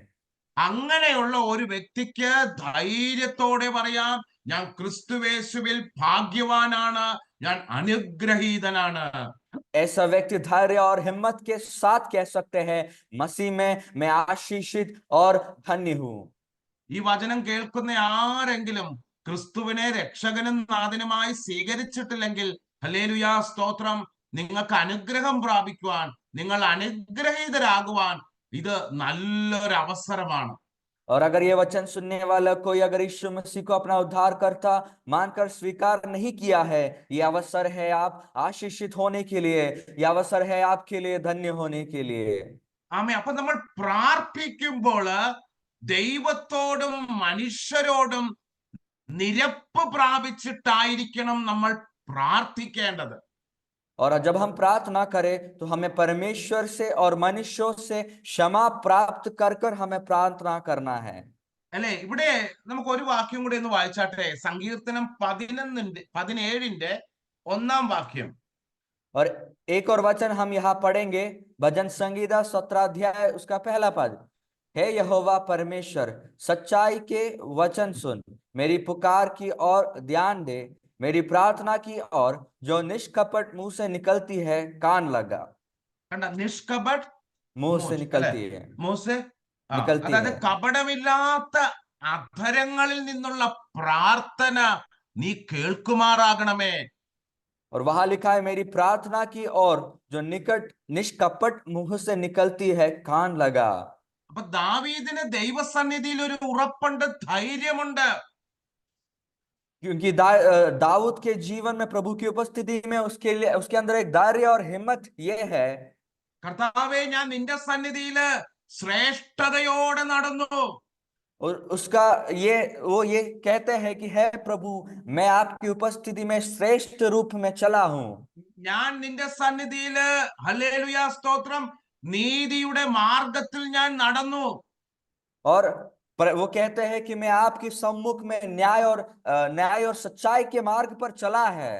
അങ്ങനെയുള്ള ഒരു വ്യക്തിക്ക് ധൈര്യത്തോടെ പറയാം, ഞാൻ ക്രിസ്തുയേശുവിൽ ഭാഗ്യവാനാണ്, ഞാൻ അനുഗ്രഹീതനാണ്. ऐसा व्यक्ति धैर्य और हिम्मत के साथ कह सकते हैं, मसीह में मैं आशीषित और धन्य हूं। ഈ വചനം കേൾക്കുന്ന ആരെങ്കിലും ക്രിസ്തുവിനെ രക്ഷകനും നാഥനുമായി സ്വീകരിച്ചിട്ടില്ലെങ്കിൽ, ഹല്ലേലൂയാ സ്തോത്രം, നിങ്ങൾക്ക് അനുഗ്രഹം പ്രാപിക്കുവാൻ, നിങ്ങൾ അനുഗ്രഹീതരാകുവാൻ ഇത് നല്ലൊരു അവസരമാണ്. और अगर ये वचन सुनने वाला कोई अगर यीशु मसीह को अपना उद्धारकर्ता मानकर स्वीकार नहीं किया है, ये अवसर है आप आशीषित होने के लिए, ये अवसर है आपके लिए धन्य होने के लिए। ആമേ. അപ്പൊ നമ്മൾ പ്രാർത്ഥിക്കുമ്പോൾ ദൈവത്തോടും മനുഷ്യരോടും നിരപ്പ് പ്രാപിച്ചിട്ടായിരിക്കണം നമ്മൾ പ്രാർത്ഥിക്കേണ്ടത്. और जब हम प्रार्थना करें तो हमें परमेश्वर से और मनुष्यों से क्षमा प्राप्त कर कर हमें प्रार्थना करना है। അല്ലെ, ഇവിടെ നമുക്ക് ഒരു വാക്യം കൂടി ഒന്ന് വായിച്ചാട്ടെ. സങ്കീർത്തനം 17:1 1 വാക്യം. और एक और वचन हम यहाँ पढ़ेंगे, भजन संगीता 17 अध्याय उसका पहला पद। हे यहोवा परमेश्वर, सच्चाई के वचन सुन, मेरी पुकार की ओर ध्यान दे, मेरी प्रार्थना की ओर जो निष्कपट मुंह से निकलती है कान लगा। കണ്ട, നിഷ്കപട് मुंह से മൂസ്, അല്ലെ, निकलती है, മൂസ്, निकलती അതായത് है। കപടമില്ലാത്ത അധരങ്ങളിൽ നിന്നുള്ള പ്രാർത്ഥന നീ കേൾക്കുമാറാകണമേ. और वहां लिखा है, मेरी प्रार्थना की ओर जो निष्कपट मुंह से निकलती है कान लगा। അപ്പൊ ദാവീദിന് ദൈവസന്നിധിയിൽ ഒരു ഉറപ്പുണ്ട്, ധൈര്യമുണ്ട്. क्योंकि दाऊद के जीवन में प्रभु की उपस्थिति में उसके लिए उसके अंदर एक धैर्य और हिम्मत ये है, കർത്താവേ, ഞാൻ നിന്റെ സന്നിധിയില് ശ്രേഷ്ഠതയോടെ നടന്നു. और उसका ये कहते हैं कि है प्रभु, मैं आपकी उपस्थिति में श्रेष्ठ रूप में चला हूं। ഞാൻ നിന്റെ സന്നിധിയില്, ഹല്ലേലൂയാ സ്തോത്രം, നീതിയുടെ മാർഗത്തിൽ ഞാൻ നടന്നു. और वो कहते हैं कि मैं आपके सम्मुख में न्याय और सच्चाई के मार्ग पर चला है।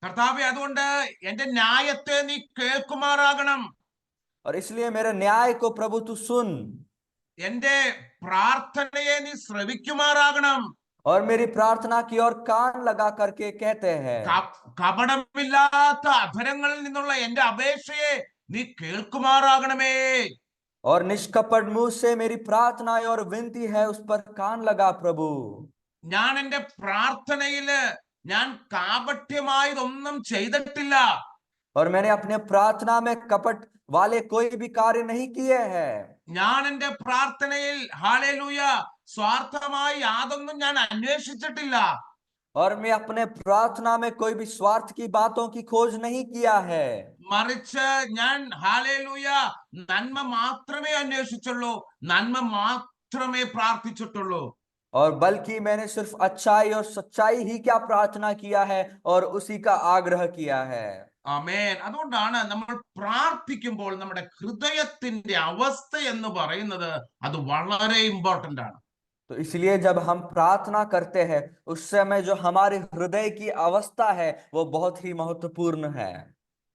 കർത്താവേ, അതുകൊണ്ട് എന്റെ ന്യായത്തെ നീ കേൾക്കുമാറാകണം. और इसलिए मेरे न्याय को प्रभु तू सुन, എന്റെ പ്രാർത്ഥനയെ നീ ശ്രവിക്കുമാറാകണം. और मेरी प्रार्थना की ओर कान लगा करके कहते हैं, കപടമില്ലാത്ത അധരങ്ങളിൽ നിന്നുള്ള എന്റെ അപേക്ഷയെ നീ കേൾക്കുമാറാകണമേ. और निष्कपट मुंह से मेरी प्रार्थना और विनती है उस पर कान लगा प्रभु। ഞാൻ എന്റെ പ്രാർത്ഥനയില് ഞാൻ കാപട്യമായതൊന്നും ചെയ്തിട്ടില്ല. और मैंने अपने प्रार्थना में कपट वाले कोई भी कार्य नहीं किए हैं। ഞാൻ എന്റെ പ്രാർത്ഥനയിൽ, ഹല്ലേലൂയ, സ്വാർത്ഥമായി യാതൊന്നും ഞാൻ അന്വേഷിച്ചിട്ടില്ല. और मैं अपने प्रार्थना में कोई भी स्वार्थ की बातों की खोज नहीं किया है, മറിച്ച് ഞാൻ, ഹല്ലേലൂയ, നന്മ മാത്രമേ അന്വേഷിച്ചുള്ളൂ, നന്മ മാത്രമേ പ്രാർത്ഥിച്ചിട്ടുള്ളൂ. और बल्कि मैंने सिर्फ अच्छाई और सच्चाई ही क्या प्रार्थना किया है और उसी का आग्रह किया है। ആമേൻ. അതുകൊണ്ടാണ് നമ്മൾ പ്രാർത്ഥിക്കുമ്പോൾ നമ്മുടെ ഹൃദയത്തിന്റെ അവസ്ഥ എന്ന് പറയുന്നത് അത് വളരെ ഇമ്പോർട്ടന്റ് ആണ്. तो इसलिए जब हम प्रार्थना करते हैं उस समय जो हमारे हृदय की अवस्था है वो बहुत ही महत्वपूर्ण है।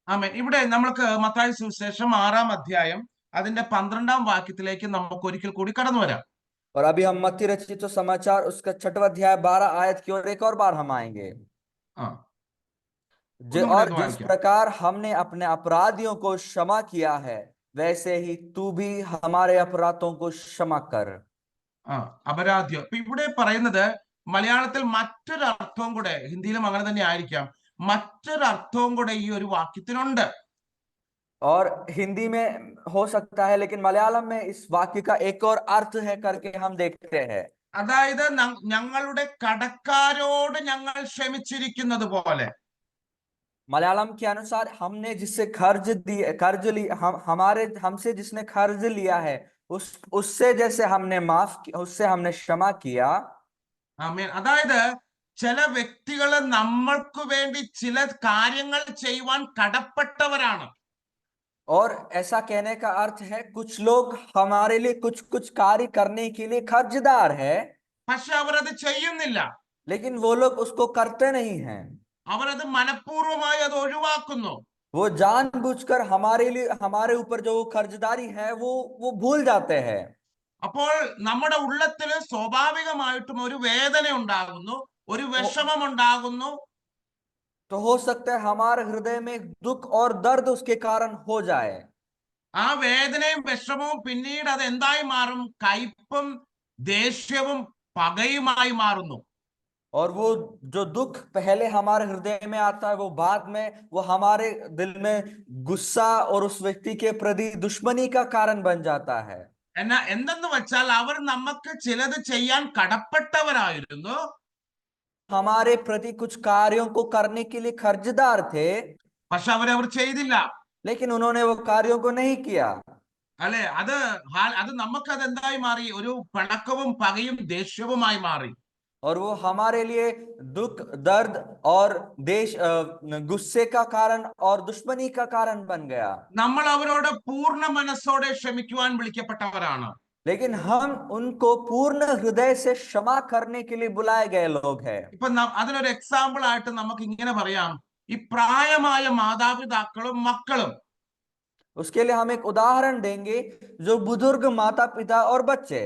ആമേൻ. ഇവിടെ നമ്മൾക്ക് മത്തായി സുവിശേഷം 6 അധ്യായം അതിന്റെ 12 വാക്യത്തിലേക്ക് നമുക്ക് ഒരിക്കൽ കൂടി കടന്നു വരാം. और अभी हम मत्ती रचित समाचार उसका 6वां अध्याय 12 आयत की ओर एक और बार हम आएंगे। और जिस प्रकार हमने अपने अपराधियों को क्षमा किया है वैसे ही तू भी हमारे अपराधों को क्षमा कर। അപരാധ്യം. ഇപ്പൊ ഇവിടെ പറയുന്നത് മലയാളത്തിൽ മറ്റൊരർത്ഥവും കൂടെ, ഹിന്ദിയിലും അങ്ങനെ തന്നെ ആയിരിക്കാം, മറ്റൊരർത്ഥവും കൂടെ ഈ ഒരു വാക്യത്തിനുണ്ട്. और हिंदी में हो सकता है लेकिन मलयालम में इस वाक्य का एक और अर्थ है करके हम देखते हैं। അതായത് ഞങ്ങളുടെ കടക്കാരോട് ഞങ്ങൾ ക്ഷമിച്ചിരിക്കുന്നത് പോലെ. मलयालम के अनुसार हमने जिससे हमसे जिसने कर्ज लिया है उससे जैसे हमने उससे हमने क्षमा किया। ആമേൻ. അതായത് ചില വ്യക്തികൾ നമ്മൾക്ക് വേണ്ടി ചില കാര്യങ്ങൾ ചെയ്യുവാൻ കടപ്പെട്ടവരാണ്. और ऐसा कहने का अर्थ है कुछ लोग हमारे लिए कुछ कार्य करने के लिए कर्जदार है, പക്ഷെ അവരത് ചെയ്യുന്നില്ല. लेकिन वो लोग उसको करते नहीं हैं, അവരത് മനഃപൂർവ്വമായി അത് ഒഴിവാക്കുന്നു. वो जानबूझकर हमारे ऊपर जो कर्जदारी है वो भूल जाते हैं। അപ്പോൾ നമ്മുടെ ഉള്ളത്തിൽ സ്വാഭാവികമായിട്ടും ഒരു വേദന ഉണ്ടാകുന്നു, ഒരു വിഷമം ഉണ്ടാകുന്നു. तो हो सकता है हमारे हृदय में दुख और दर्द उसके कारण हो जाए। ആ വേദനയും വിഷമവും പിന്നീട് അത് എന്തായി മാറും? കയ്പും ദേഷ്യവും പകയുമായി മാറുന്നു. और वो जो दुख पहले हमारे हृदय में आता है वो बाद में वो हमारे दिल में गुस्सा और उस व्यक्ति के प्रति दुश्मनी का कारण बन जाता है। എന്തെന്ന് വെച്ചാൽ അവർ നമുക്ക് ചിലത് ചെയ്യാൻ കടപ്പെട്ടവരായിരുന്നു. हमारे प्रति कुछ कार्यों को करने के लिए कर्जदार थे, പക്ഷെ അവർ ചെയ്തില്ല. लेकिन उन्होंने वो कार्यों को नहीं किया। അല്ലെ, അത് നമുക്കത് എന്തായി മാറി? ഒരു പിണക്കവും പകയും ദേഷ്യവുമായി മാറി. और वो हमारे लिए दुख, दर्द और गुस्से का कारण और दुश्मनी का कारण बन गया। നമ്മൾ അവരോട് പൂർണ്ണ മനസ്സോടെ ക്ഷമിക്കുവാൻ വിളിക്കപ്പെട്ടവരാണ്. लेकिन हम उनको पूर्ण हृदय से क्षमा करने के लिए बुलाए गए लोग हैं। ഇപ്പൊ അതിനൊരു എക്സാമ്പിൾ ആയിട്ട് നമുക്ക് ഇങ്ങനെ പറയാം, ഈ പ്രായമായ മാതാപിതാക്കളും മക്കളും. उसके लिए हम एक उदाहरण देंगे, जो बुजुर्ग माता पिता और बच्चे।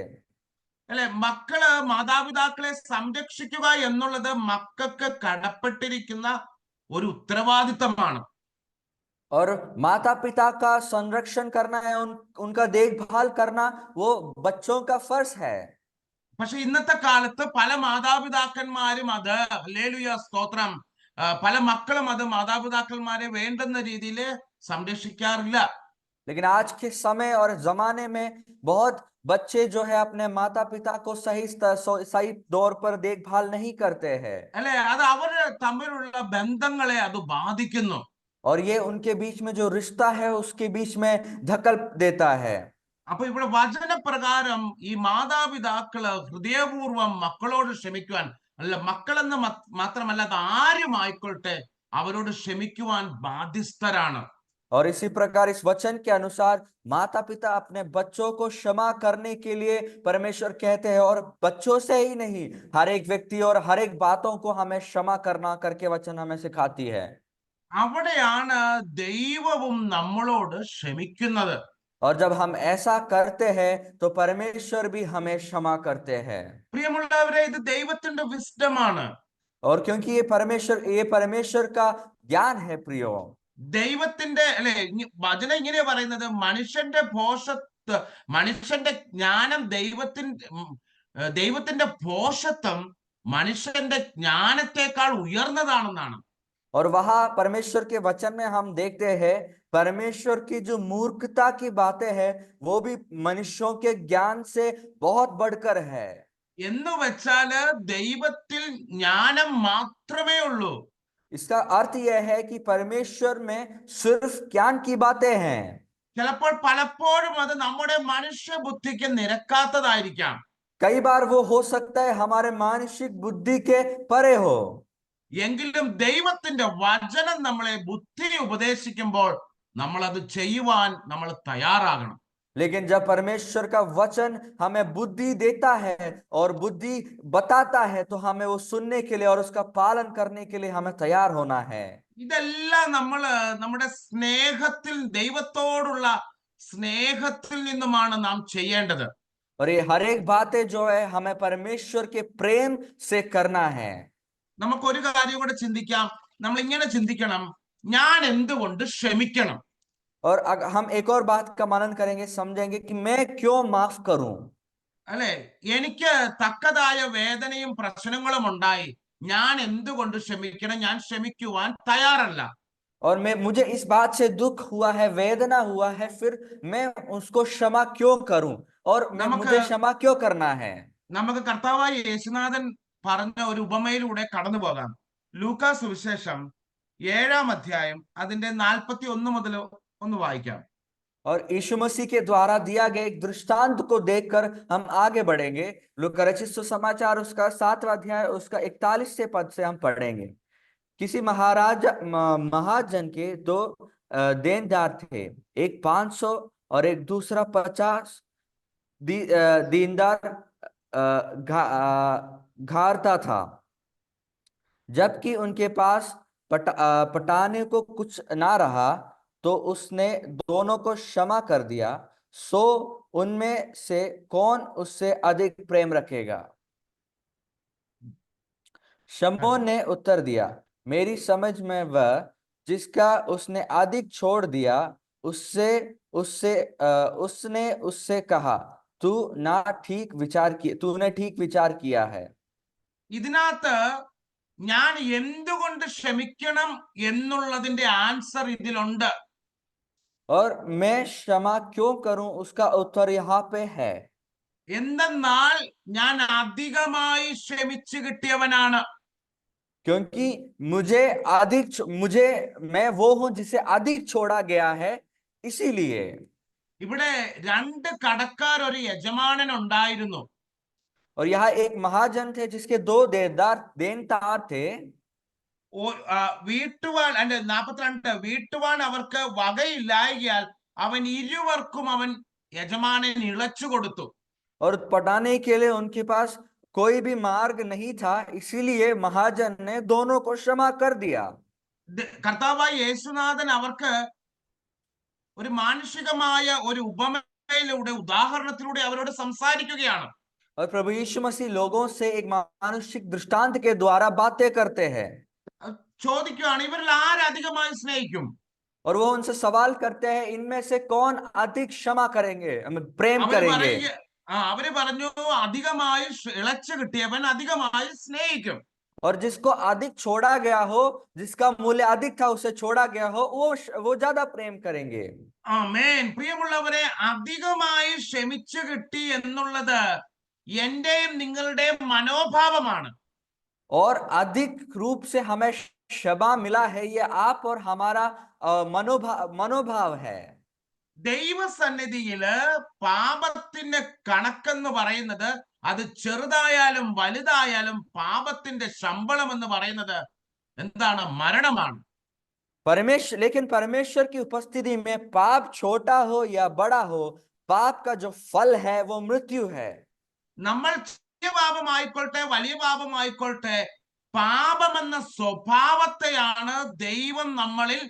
അല്ലെ, മക്കള് മാതാപിതാക്കളെ സംരക്ഷിക്കുക എന്നുള്ളത് മക്കൾക്ക് കടപ്പെട്ടിരിക്കുന്ന ഒരു ഉത്തരവാദിത്തമാണ്. और माता पिता का संरक्षण करना है, उनका देखभाल करना वो बच्चों का फर्ज है। പക്ഷെ ഇന്നത്തെ കാലത്ത് പല മാതാപിതാക്കന്മാരും അത്, ഹല്ലേലൂയ സ്തോത്രം, പല മക്കളും അത് മാതാപിതാക്കന്മാരെ വേണ്ടുന്ന രീതിയിൽ സംരക്ഷിക്കാറില്ല. लेकिन आज के समय और जमाने में बहुत बच्चे जो है अपने माता पिता को सही दौर पर देखभाल नहीं करते हैं, അല്ലെ, അത് അവര് തമ്മിലുള്ള ബന്ധങ്ങളെ അത് ബാധിക്കുന്നു. और ये उनके बीच में जो रिश्ता है उसके बीच में धकल देता है। അപ്പൊ ഇവിടെ വചനപ്രകാരം ഈ മാതാപിതാക്കള് ഹൃദയപൂർവം മക്കളോട് ക്ഷമിക്കുവാൻ, അല്ല മക്കളെന്ന് മാത്രമല്ല അത് ആരും ആയിക്കൊള്ളട്ടെ, അവരോട് ക്ഷമിക്കുവാൻ ബാധ്യസ്ഥരാണ്. और इसी प्रकार इस वचन के अनुसार माता पिता अपने बच्चों को क्षमा करने के लिए परमेश्वर कहते हैं, और बच्चों से ही नहीं, हर एक व्यक्ति और हर एक बातों को हमें क्षमा करना करके वचन हमें सिखाती है। അവിടെയാണ് ദൈവവും നമ്മളോട് ക്ഷമിക്കുന്നത്. और जब हम ऐसा करते हैं तो परमेश्वर भी हमें क्षमा करते हैं। പ്രിയമുള്ളവരെ, ഇത് ദൈവത്തിന്റെ വിസ്ഡമാണ്. और क्योंकि ये परमेश्वर का ज्ञान है प्रियो, ദൈവത്തിന്റെ, അല്ലെ, വചനം ഇങ്ങനെ പറയുന്നത്, മനുഷ്യന്റെ ജ്ഞാനം ദൈവത്തിന്റെ ഭോഷത്വം മനുഷ്യന്റെ ജ്ഞാനത്തെക്കാൾ ഉയർന്നതാണെന്നാണ്. और वहां परमेश्वर के वचन में हम देखते हैं परमेश्वर की जो मूर्खता की बातें हैं वो भी मनुष्यों के ज्ञान से बहुत बढ़कर है। എന്ന് വെച്ചാല് ദൈവത്തിൽ ജ്ഞാനം മാത്രമേ ഉള്ളൂ. इसका अर्थ यह है कि परमेश्वर में सिर्फ ज्ञान की बातें हैं। ചിലപ്പോൾ പലപ്പോഴും അത് നമ്മുടെ മനുഷ്യ ബുദ്ധിക്ക് നിരക്കാത്തതായിരിക്കാം. कई बार वो हो सकता है हमारे मानसिक बुद्धि के परे हो, എങ്കിലും ദൈവത്തിന്റെ വചനം നമ്മളെ ബുദ്ധി ഉപദേശിക്കുമ്പോൾ നമ്മൾ അത് ചെയ്യുവാൻ നമ്മൾ തയ്യാറാകണം. लेकिन जब परमेश्वर का वचन हमें बुद्धि देता है और बुद्धि बताता है तो हमें वो सुनने के लिए और उसका पालन करने के लिए हमें तैयार होना है। ഇതെല്ലാം നമ്മുടെ സ്നേഹത്തിൽ, ദൈവത്തോടുള്ള സ്നേഹത്തിൽ നിന്നുമാണ് നാം ചെയ്യേണ്ടത്. और ये हर एक बातें जो है हमें परमेश्वर के प्रेम से करना है। നമുക്കൊരു കാര്യം കൂടെ ചിന്തിക്കാം. നമ്മൾ ഇങ്ങനെ ചിന്തിക്കണം, ഞാൻ എന്തുകൊണ്ട് ക്ഷമിക്കണം? और हम एक और बात का मनन करेंगे, समझेंगे कि मैं क्यों माफ करूं। അല്ലെ, എനിക്ക് തക്കതായ വേദനയും പ്രശ്നങ്ങളും ഉണ്ടായി, ഞാൻ എന്തുകൊണ്ട് ക്ഷമിക്കണം? ഞാൻ ക്ഷമിക്കുവാൻ തയ്യാറല്ല. और मुझे इस बात से दुख हुआ है, वेदना हुआ है, फिर मैं उसको क्षमा क्यों करूं और मुझे क्षमा क्यों करना है। നമുക്ക് കർത്താവായ യേശുനാഥൻ പറഞ്ഞ ഒരു ഉപമയിലൂടെ കടന്നു പോകാം. ലൂക്കാ സുവിശേഷം 7-ാം അധ്യായം അതിന്റെ 41 മുതൽ ഒന്ന് വായിക്കാം. और यीशु मसीह के द्वारा दिया गया एक दृष्टांत को देखकर हम आगे बढ़ेंगे। लूका रचित सुसमाचार उसका 7वां अध्याय उसका 41 पद से हम पढ़ेंगे। किसी महाजन के दो देनदार थे, एक 500 और एक दूसरा 50 दीनदार घारता था। जबकि उनके पास पटाने को कुछ ना रहा तो उसने दोनों को क्षमा कर दिया। सो उनमें से कौन उससे अधिक प्रेम रखेगा? शमौन ने उत्तर दिया, मेरी समझ में वह जिसका उसने अधिक छोड़ दिया। उसने उससे कहा, तूने ठीक विचार किया है। ഇതിനകത്ത് ഞാൻ എന്തുകൊണ്ട് ക്ഷമിക്കണം എന്നുള്ളതിന്റെ ആൻസർ ഇതിലുണ്ട്. और मैं क्षमा क्यों करूं उसका उत्तर यहाँ पे है। എന്തെന്നാൽ ഞാൻ അധികമായി ക്ഷമിച്ചു കിട്ടിയവനാണ്. क्योंकि मुझे मैं वो हूं जिसे अधिक छोड़ा गया है, इसीलिए। ഇവിടെ രണ്ട് കടക്കാർ ഒരു യജമാനൻ ഉണ്ടായിരുന്നു. और यहाँ एक महाजन थे जिसके दो देनदार थे। വീട്ടുവാൻ 42 വീട്ടുവാൻ അവർക്ക് വകയില്ലായകയാൽ അവൻ ഇരുവർക്കും അവൻ യജമാനൻ ഇളച്ചു കൊടുത്തു. और पटाने के लिए उनके पास कोई भी मार्ग नहीं था, इसीलिए महाजन ने दोनों को क्षमा कर दिया। കർത്താവായ യേശുനാഥൻ അവർക്ക് ഒരു മാനുഷികമായ ഒരു ഉപമയിലൂടെ ഉദാഹരണത്തിലൂടെ അവരോട് സംസാരിക്കുകയാണ്. और प्रभु यीशु मसीह लोगों से एक मानुषिक दृष्टांत के द्वारा बातें करते हैं। ചോദിക്കുകയാണ്, ഇവരിൽ ആരധികമായി സ്നേഹിക്കും? और वो उनसे सवाल करते हैं, इनमें से कौन अधिक क्षमा करेंगे, प्रेम करेंगे। അവര് പറഞ്ഞു, അധികമായി ഇളച്ചു കിട്ടിയവൻ അധികമായി സ്നേഹിക്കും. और जिसको अधिक छोड़ा गया हो, जिसका मूल्य अधिक था उसे छोड़ा गया हो, वो ज्यादा प्रेम करेंगे। ആമേൻ. പ്രിയമുള്ളവരെ, അധികമായി ക്ഷമിച്ചു കിട്ടി എന്നുള്ളത് എന്റെയും നിങ്ങളുടെയും മനോഭാവമാണ്. और अधिक रूप से हमें क्षमा मिला है, ये आप और हमारा मनोभाव है। ദൈവസന്നിധിയില് പാപത്തിന്റെ കണക്കെന്ന് പറയുന്നത് അത് ചെറുതായാലും വലുതായാലും പാപത്തിന്റെ ശമ്പളം എന്ന് പറയുന്നത് എന്താണ്? മരണമാണ്. लेकिन परमेश्वर की उपस्थिति में पाप छोटा हो या बड़ा हो, पाप का जो फल है वो मृत्यु है। നമ്മൾ ചെറിയ പാപമായിക്കൊള്ളട്ടെ വലിയ പാപമായിക്കൊള്ളട്ടെ, പാപമെന്ന സ്വഭാവത്തെയാണ് ദൈവം നമ്മളിൽ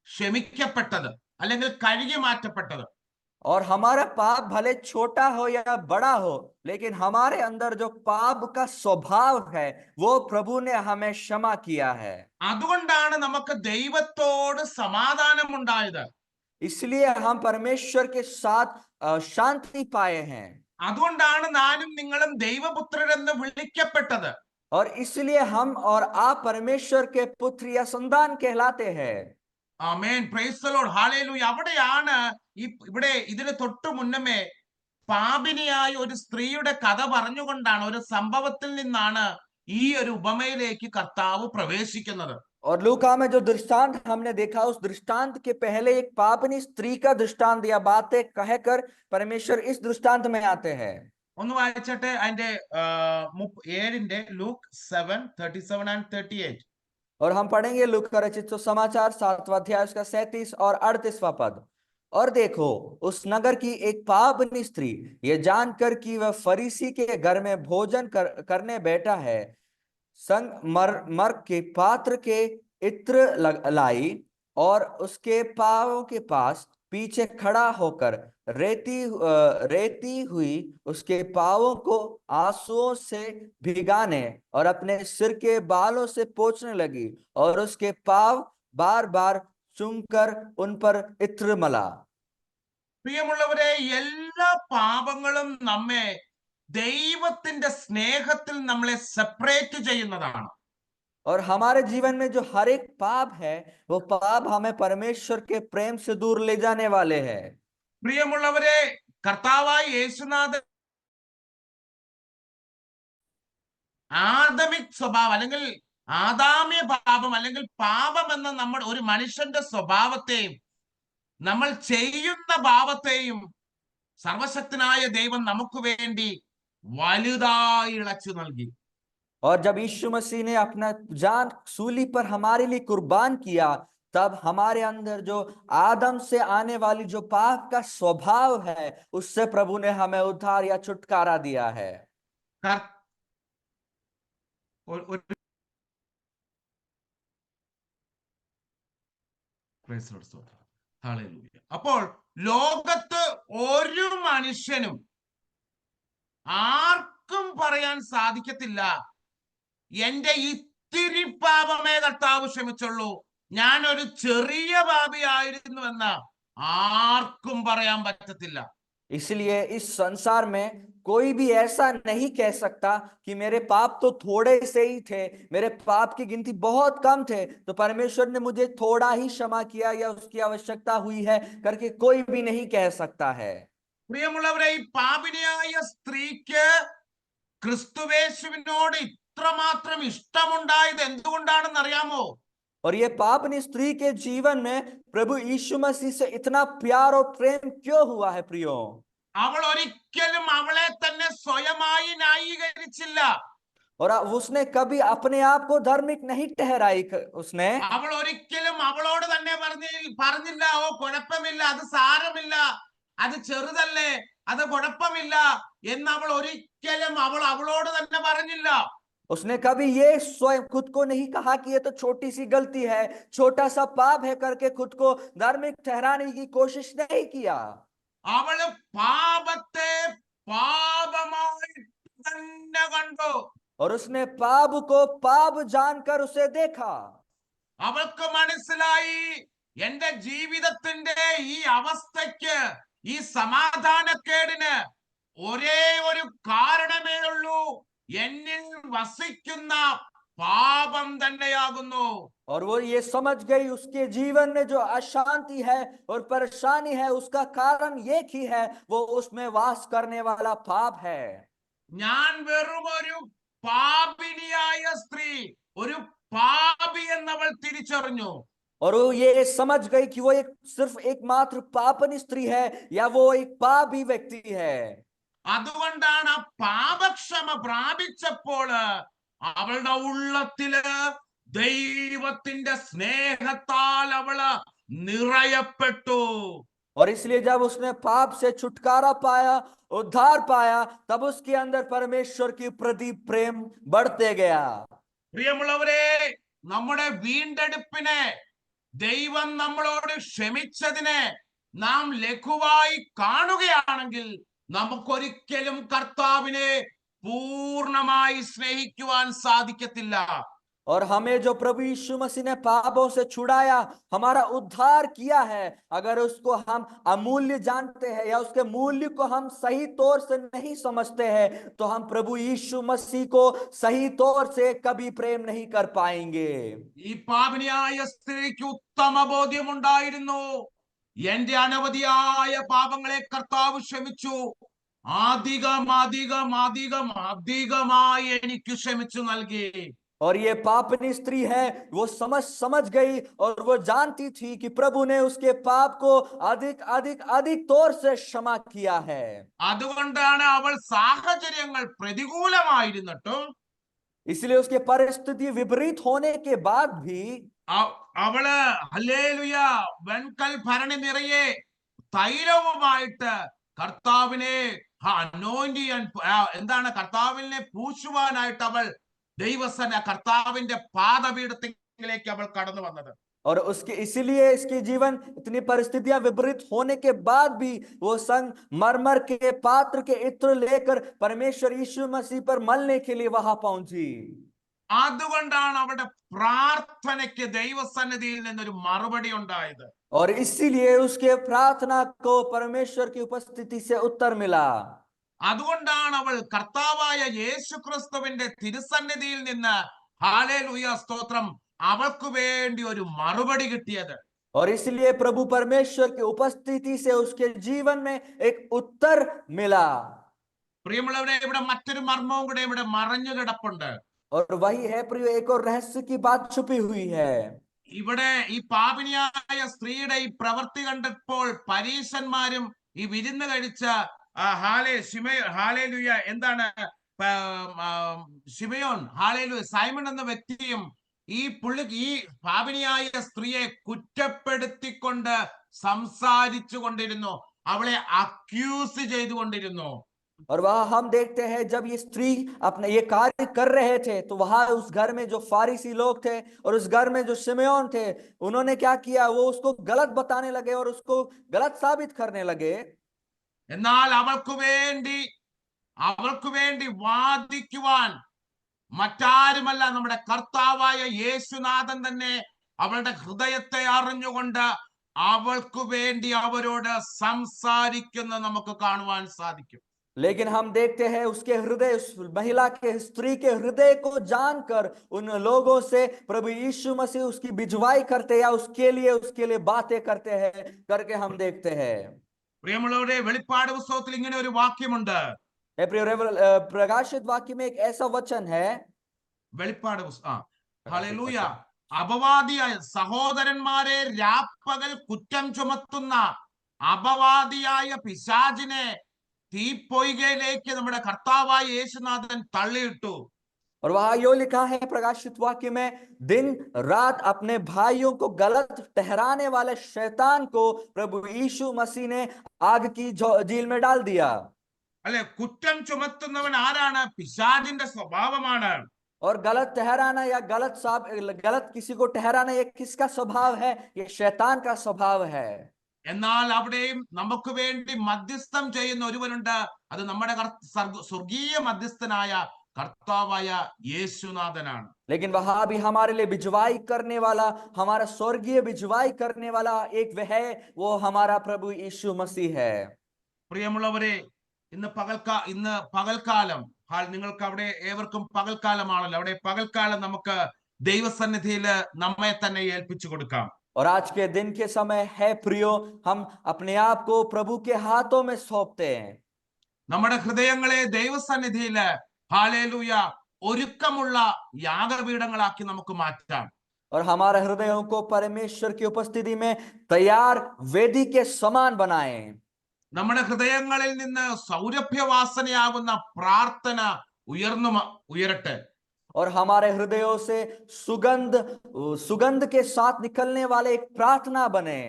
ക്ഷമിക്കപ്പെട്ടത് അല്ലെങ്കിൽ കഴുകി മാറ്റപ്പെട്ടത്. और हमारा पाप भले छोटा हो या बड़ा हो, लेकिन हमारे अंदर जो पाप का स्वभाव है वो प्रभु ने हमें क्षमा किया है। അതുകൊണ്ടാണ് നമുക്ക് ദൈവത്തോട് സമാധാനം ഉണ്ടായത്. इसलिए हम परमेश्वर के साथ शांति पाए हैं। അതുകൊണ്ടാണ് ഞാനും നിങ്ങളും ദൈവപുത്രരെന്ന് വിളിക്കപ്പെട്ടത്. और इसलिए हम और आप परमेश्वर के पुत्र या संतान कहलाते हैं। ആമേൻ. Praise the lord. ഹല്ലേലൂയ. അവിടെയാണ് ഇവിടെ ഇതിന് തൊട്ടു മുന്നമേ പാപിനിയായ ഒരു സ്ത്രീയുടെ കഥ പറഞ്ഞുകൊണ്ടാണ്, ഒരു സംഭവത്തിൽ നിന്നാണ് ഈ ഒരു ഉപമയിലേക്ക് കർത്താവ് പ്രവേശിക്കുന്നത്. और लूका में जो दृष्टांत हमने देखा, उस दृष्टांत के पहले एक पापनी स्त्री का दृष्टांत या बातें कहकर परमेश्वर इस दृष्टांत में आते हैं। ഒന്ന് വായിച്ചട്ടെ അതിന്റെ 7 ലൂക്ക് 7:37 and 38. और हम पढ़ेंगे लूका रचित समाचार 7वां अध्याय उसका 37 और 38वां पद। और देखो, उस नगर की एक पापनी स्त्री ये जानकर कि वह फरीसी के घर में भोजन करने बैठा है, संगमरमर के पात्र के इत्र लाई और उसके पांवों के पास पीछे खड़ा होकर रेती हुई उसके पांवों को आंसुओं से भिगाने और अपने सिर के बालों से पोंछने लगी और उसके पांव बार बार चूमकर उन पर इत्र मला। പ്രിയമുള്ളവരെ, എല്ലാ പാപങ്ങളും നമ്മെ ദൈവത്തിന്റെ സ്നേഹത്തിൽ നമ്മളെ സെപ്പറേറ്റ് ചെയ്യുന്നതാണ്. और हमारे जीवन में जो हर एक पाप है, वो पाप हमें परमेश्वर के प्रेम से दूर ले जाने वाले हैं। പ്രിയമുള്ളവരെ, കർത്താവായ യേശുനാഥൻ ആദമിക് സ്വഭാവം അല്ലെങ്കിൽ ആദാമ്യ പാപം അല്ലെങ്കിൽ പാപം എന്ന നമ്മൾ ഒരു മനുഷ്യന്റെ സ്വഭാവത്തെയും നമ്മൾ ചെയ്യുന്ന പാപത്തെയും സർവശക്തനായ ദൈവം നമുക്ക് വേണ്ടി വലുതായി ഇളച്ചു നൽകി. और जब यीशु मसीह ने अपना जान सूली पर हमारे लिए कुर्बान किया, तब हमारे अंदर जो आदम से आने वाली जो पाप का स्वभाव है, उससे प्रभु ने हमें उद्धार या छुटकारा दिया है। അപ്പോൾ ലോകത്ത് ഒരു മനുഷ്യനും ആർക്കും പറയാൻ സാധിക്കത്തില്ല, എന്റെ ഇത്തിരി പാപമേ കർത്താവ് ക്ഷമിച്ചുള്ളൂ, ഞാൻ ഒരു ചെറിയ പാപിയായിരുന്നുവെന്ന് ആർക്കും പറയാൻ പറ്റത്തില്ല. इसलिए इस संसार में कोई भी ऐसा नहीं कह सकता कि मेरे पाप तो थोड़े से ही थे, मेरे पाप की गिनती बहुत कम थे, तो परमेश्वर ने मुझे थोड़ा ही क्षमा किया या उसकी आवश्यकता हुई है करके कोई भी नहीं कह सकता है। പ്രിയമുള്ളവരെ, ഈ പാപിനിയായ സ്ത്രീക്ക് ക്രിസ്തുവേശുവിനോട് ഇത്രമാത്രം ഇഷ്ടമുണ്ടായത് എന്തുകൊണ്ടാണെന്ന് അറിയാമോ? और ये पापनी स्त्री के जीवन में प्रभु यीशु मसीह से इतना प्यार और प्रेम क्यों हुआ है प्रियो? അവൾ ഒരിക്കലും അവളെ തന്നെ സ്വയമായി ന്യായീകരിച്ചില്ല. और उसने कभी अपने आप को धार्मिक नहीं ठहराई उसने। അവൾ ഒരിക്കലും അവളോട് തന്നെ പറഞ്ഞില്ല, ഓ കുഴപ്പമില്ല, അത് സാരമില്ല, അത് ചെറുതല്ലേ, അത് കുഴപ്പമില്ല എന്ന് അവൾ ഒരിക്കലും അവളോട് തന്നെ പറഞ്ഞില്ല. उसने कभी ये स्वयं खुद को नहीं कहा कि ये तो छोटी सी गलती है, छोटा सा पाप है करके खुद को धार्मिक ठहराने की कोशिश नहीं किया। അവള് പാപത്തെ പാപമായി തന്നെ കണ്ടു. और उसने पाप को पाप जानकर उसे देखा। അവൾക്ക് മനസ്സിലായി, എന്റെ ജീവിതത്തിന്റെ ഈ അവസ്ഥയ്ക്ക്, ഈ സമാധാനക്കേടിന് ഒരേ ഒരു കാരണമേ ഉള്ളൂ, എന്നിൽ വസിക്കുന്ന പാപം തന്നെയാകുന്നു. और वो ये समझ गई उसके जीवन में जो अशांति है और परेशानी है उसका कारण एक ही है, वो उसमें वास करने वाला पाप है। ഞാൻ വെറും ഒരു പാപിനിയായ സ്ത്രീ, ഒരു പാപി എന്നവൾ തിരിച്ചറിഞ്ഞു. और वो ये समझ गई कि वो एक सिर्फ एकमात्र पापनी स्त्री है या वो एक पापी व्यक्ति है। അതുകൊണ്ടാണ് ആ പാപക്ഷമ പ്രാപിച്ചപ്പോൾ അവളുടെ ഉള്ളത്തില് ദൈവത്തിന്റെ സ്നേഹത്താൽ അവള് നിറയപ്പെട്ടു. और इसलिए जब उसने पाप से छुटकारा पाया, उद्धार पाया, तब उसके अंदर परमेश्वर की प्रति प्रेम बढ़ते गया। പ്രിയമുള്ളവരെ, നമ്മുടെ വീണ്ടെടുപ്പിനെ, ദൈവം നമ്മളോട് ക്ഷമിച്ചതിനെ നാം ലഘുവായി കാണുകയാണെങ്കിൽ നമുക്കൊരിക്കലും കർത്താവിനെ പൂർണ്ണമായി സ്നേഹിക്കുവാൻ സാധിക്കത്തില്ല. और हमें जो प्रभु यीशु मसीह ने पापों से छुड़ाया, हमारा उद्धार किया है, अगर उसको हम अमूल्य जानते हैं या उसके मूल्य को हम सही तौर से नहीं समझते हैं, तो हम प्रभु यीशु मसीह को सही तौर से कभी प्रेम नहीं कर पाएंगे। ഈ പാപിനിയായ സ്ത്രീക്ക് ഉത്തമ ബോധ്യമുണ്ടായിരുന്നു, എന്റെ അനവധിയായ പാപങ്ങളെ കർത്താവ് ക്ഷമിച്ചു, അധികമായി എനിക്ക് ക്ഷമിച്ചു നൽകി. और ये पापनी स्त्री है, वो समझ गई और वो जानती थी कि प्रभु ने उसके पाप को अधिक अधिक अधिक तौर से क्षमा किया है। അതുകൊണ്ടാണ് അവൾ സാഹചര്യങ്ങൾ പ്രതികൂലമായിരുന്നിട്ടും, इसलिए उसके परिस्थिति विपरीत होने के बाद भी അവള് ഹല്ലേലൂയ വെൺകൽ ഭരണി നിറയെ തൈലവുമായിട്ട് കർത്താവിനെ അനോയിന്റ് ചെയ്യാൻ, എന്താണ്, കർത്താവിനെ പൂശുവാനായിട്ട് അവൾ കർത്താവിന്റെ പാദപീഠത്തിലേക്ക് അവൾ കടന്നു വന്നത്. और उसके इसीलिए इसके जीवन इतनी परिस्थितियां विपरीत होने के बाद भी वो संगमरमर के पात्र के इत्र लेकर परमेश्वर यीशु मसीह पर मलने के लिए वहां पहुंची। അതുകൊണ്ടാണ് അവളുടെ പ്രാർത്ഥനയ്ക്ക് ദൈവസന്നിധിയിൽ നിന്നൊരു മറുപടി ഉണ്ടായത്. और इसीलिए उसके प्रार्थना को परमेश्वर की उपस्थिति से उत्तर मिला। അതുകൊണ്ടാണ് അവൾ കർത്താവായ യേശു ക്രിസ്തുവിന്റെ തിരുസന്നിധിയിൽ നിന്ന് ഹല്ലേലൂയ സ്തോത്രം അവൾക്ക് വേണ്ടി ഒരു മറുപടി കിട്ടിയത്. और इसलिए प्रभु परमेश्वर की उपस्थिति से उसके जीवन में एक उत्तर मिला। പ്രിയമുള്ളവരെ, ഇവിടെ മറ്റൊരു മർമ്മവും കൂടെ ഇവിടെ മറഞ്ഞു കിടപ്പുണ്ട്. और वही है प्रिय, एक और रहस्य की बात छुपी हुई है। ഇവിടെ ഈ പാപിനിയായ സ്ത്രീയുടെ ഈ പ്രവൃത്തി കണ്ടപ്പോൾ പരീശന്മാരും ഈ വിരുന്ന് കഴിച്ച ഹാലേലൂയ എന്താണ് ശിമയോൻ, ഹാലേലൂയ സൈമൺ എന്ന വ്യക്തിയും ഈ പാപിനിയായ സ്ത്രീയെ കുറ്റപ്പെടുത്തിക്കൊണ്ട് സംസാരിച്ചു കൊണ്ടിരുന്നു, അവളെ അക്യൂസ് ചെയ്തുകൊണ്ടിരുന്നു. और वहां हम देखते हैं जब ये स्त्री अपने ये कार्य कर रहे थे, तो वहां उस घर में जो फारिसी लोग थे और उस घर में जो शिमयोन थे, उन्होंने क्या किया, वो उसको गलत बताने लगे और उसको गलत साबित करने लगे। എന്നാൽ അവൾക്ക് വേണ്ടി വാദിക്കുവാൻ മറ്റാരുമല്ല, നമ്മുടെ കർത്താവായ യേശുനാഥൻ തന്നെ അവളുടെ ഹൃദയത്തെ അറിഞ്ഞുകൊണ്ട് അവൾക്ക് വേണ്ടി അവരോട് സംസാരിക്കുന്ന നമുക്ക് കാണുവാൻ സാധിക്കും. लेकिन हम देखते हैं उसके हृदय, उस महिला के, स्त्री के हृदय को जानकर उन लोगों से प्रभु यीशु मसीह उसकी बिजवाई करते या उसके लिए बातें करते हैं करके हम देखते हैं। പ്രിയമുള്ളവരെ, വെളിപ്പാട് പുസ്തകത്തിൽ ഇങ്ങനെ ഒരു വാക്യമുണ്ട്. प्रकाशित वाक्य में एक ऐसा वचन है, വെളിപ്പാട് ഹല്ലേലൂയ, അപവാദിയായ സഹോദരന്മാരെ രാപ്പകൽ കുറ്റം ചുമത്തുന്ന അപവാദിയായ പിശാചിനെ തീപ്പൊയ്കയിലേക്ക് നമ്മുടെ കർത്താവായ യേശുനാഥൻ തള്ളിയിട്ടു. और वहां यो लिखा है प्रकाशित वाक्य में, दिन रात अपने भाइयों को गलत ठहराने वाले शैतान को प्रभु यीशु मसीह ने आग की झील में डाल दिया। അല്ലെ, കുറ്റം ചുമത്തുന്നവൻ ആരാണ്? പിശാചിന്റെ സ്വഭാവമാണ്. और गलत ठहराना या गलत किसी को ठहराना ये किसका स्वभाव है? ये शैतान का स्वभाव है। എന്നാൽ അവിടെയും നമുക്ക് വേണ്ടി മധ്യസ്ഥം ചെയ്യുന്ന ഒരുവനുണ്ട്. അത് നമ്മുടെ സ്വർഗീയ മധ്യസ്ഥനായ കർത്താവായ യേശുനാഥനാണ്. लेकिन वहां भी हमारे लिए बिजवाई करने वाला, हमारा स्वर्गीय बिजवाई करने वाला एक वह है, वो हमारा प्रभु यीशु मसीह है। പ്രിയമുള്ളവരെ, ഇന്ന് പകൽക്കാലം, നിങ്ങൾക്ക് അവിടെ ഏവർക്കും പകൽക്കാലമാണല്ലോ. അവിടെ പകൽക്കാലം നമുക്ക് ദൈവസന്നിധിയിൽ നമ്മെ തന്നെ ഏൽപ്പിച്ചു കൊടുക്കാം. और आज के दिन के समय है प्रियो, हम अपने आप को प्रभु के हाथों में सौंपते हैं। നമ്മുടെ ഹൃദയങ്ങളെ ദൈവസന്നിധിയിൽ ഹല്ലേലൂയ ഒരുക്കമുള്ള യാഗപീഠങ്ങളാക്കി നമുക്ക് മാറ്റാം. और हमारे हृदयों को परमेश्वर की उपस्थिति में तैयार वेदी के समान बनाएं। നമ്മുടെ ഹൃദയങ്ങളിൽ നിന്ന് സൗരഭ്യവാസനയാകുന്ന പ്രാർത്ഥന ഉയരട്ടെ. और हमारे हृदयों से सुगंध के साथ निकलने वाले एक प्रार्थना बने।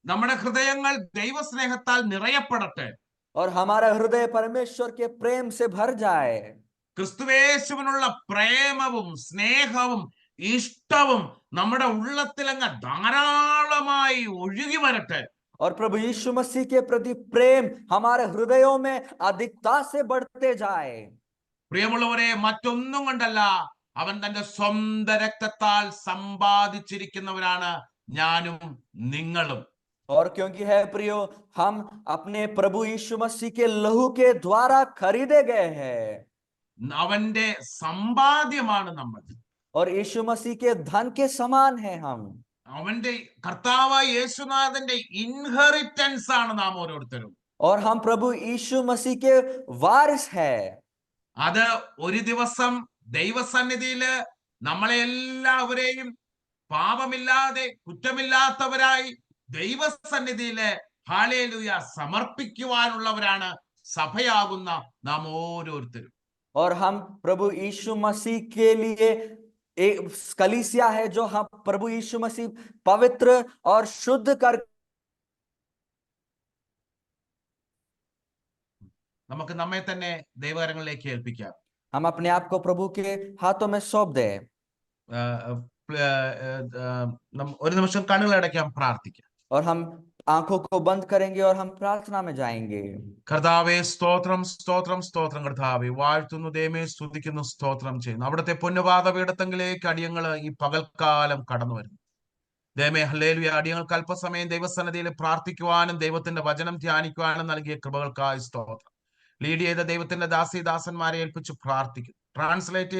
നമ്മുടെ ഹൃദയങ്ങൾ ദൈവസ്നേഹത്താൽ നിറയപ്പെടട്ടെ. और हमारा हृदय परमेश्वर के प्रेम से भर जाए। ക്രിസ്തുയേശുവിനുള്ള പ്രേമവും സ്നേഹവും ഇഷ്ടവും നമ്മുടെ ഉള്ളത്തിലങ്ങ് ധാരാളമായി ഒഴുകി വരട്ടെ. और प्रभु यीशु मसीह के प्रति प्रेम हमारे हृदयों में अधिकता से बढ़ते जाए। പ്രിയമുള്ളവരെ, മറ്റൊന്നും കൊണ്ടല്ല, അവൻ തന്റെ സ്വന്തം രക്തത്താൽ സമ്പാദിച്ചിരിക്കുന്നവരാണ് ഞാനും നിങ്ങളും. और क्योंकि है प्रियो, हम अपने प्रभु यीशु मसीह के लहू के द्वारा खरीदे गए हैं। അവന്റെ സമ്പാദ്യമാണ് നമ്മൾ. और यीशु मसीह के धन के समान है हम। അവന്റെ കർത്താവായ യേശുനാഥന്റെ ഇൻഹെറിറ്റൻസ് ആണ് നാം ഓരോരുത്തരും. और हम प्रभु यीशु मसीह के वारिस है। അത് ഒരു ദിവസം ദൈവസന്നിധിയില് നമ്മളെ എല്ലാവരെയും പാപമില്ലാതെ കുറ്റമില്ലാത്തവരായി ദൈവസന്നിധിയില് ഹല്ലേലൂയ സമർപ്പിക്കുവാനുള്ളവരാണ് സഭയാകുന്ന നാം ഓരോരുത്തരും. और हम प्रभु यीशु मसीह के लिए एक कलीसिया है, जो हम प्रभु यीशु मसीह पवित्र और शुद्ध कर നമുക്ക് നമ്മെ തന്നെ ദൈവകരങ്ങളിലേക്ക് ഏൽപ്പിക്കാം. हम अपने आप को प्रभु के हाथों में सौंप दें। ഒരു നിമിഷം കണ്ണുകൾ അടയ്ക്കാം, പ്രാർത്ഥിക്കാം. और हम आंखों को बंद करेंगे और हम प्रार्थना में जाएंगे। കർത്താവേ, സ്തോത്രം സ്തോത്രം സ്തോത്രം. കർത്താവേ, വാഴ്ത്തുന്നു, ദൈവമേ, സ്തുതിക്കുന്നു, സ്തോത്രം ചെയ്യുന്നു. അവിടുത്തെ പൊന്നുപാദപീഠത്തിലേക്ക് അടിയങ്ങള് ഈ പകൽക്കാലം കടന്നു വരുന്നു. ദൈവമേ, ഹല്ലേലൂയ, അടിയങ്ങൾക്ക് അല്പസമയം ദൈവസന്നിധിയിൽ പ്രാർത്ഥിക്കുവാനും ദൈവത്തിന്റെ വചനം ധ്യാനിക്കുവാനും നൽകിയ കൃപകൾക്കായി സ്തോത്രം. ലീഡ് ചെയ്ത ദൈവത്തിന്റെ ദാസന്മാരെ ഏൽപ്പിച്ച് പ്രാർത്ഥിക്കുന്നു. ട്രാൻസ്ലേറ്റ്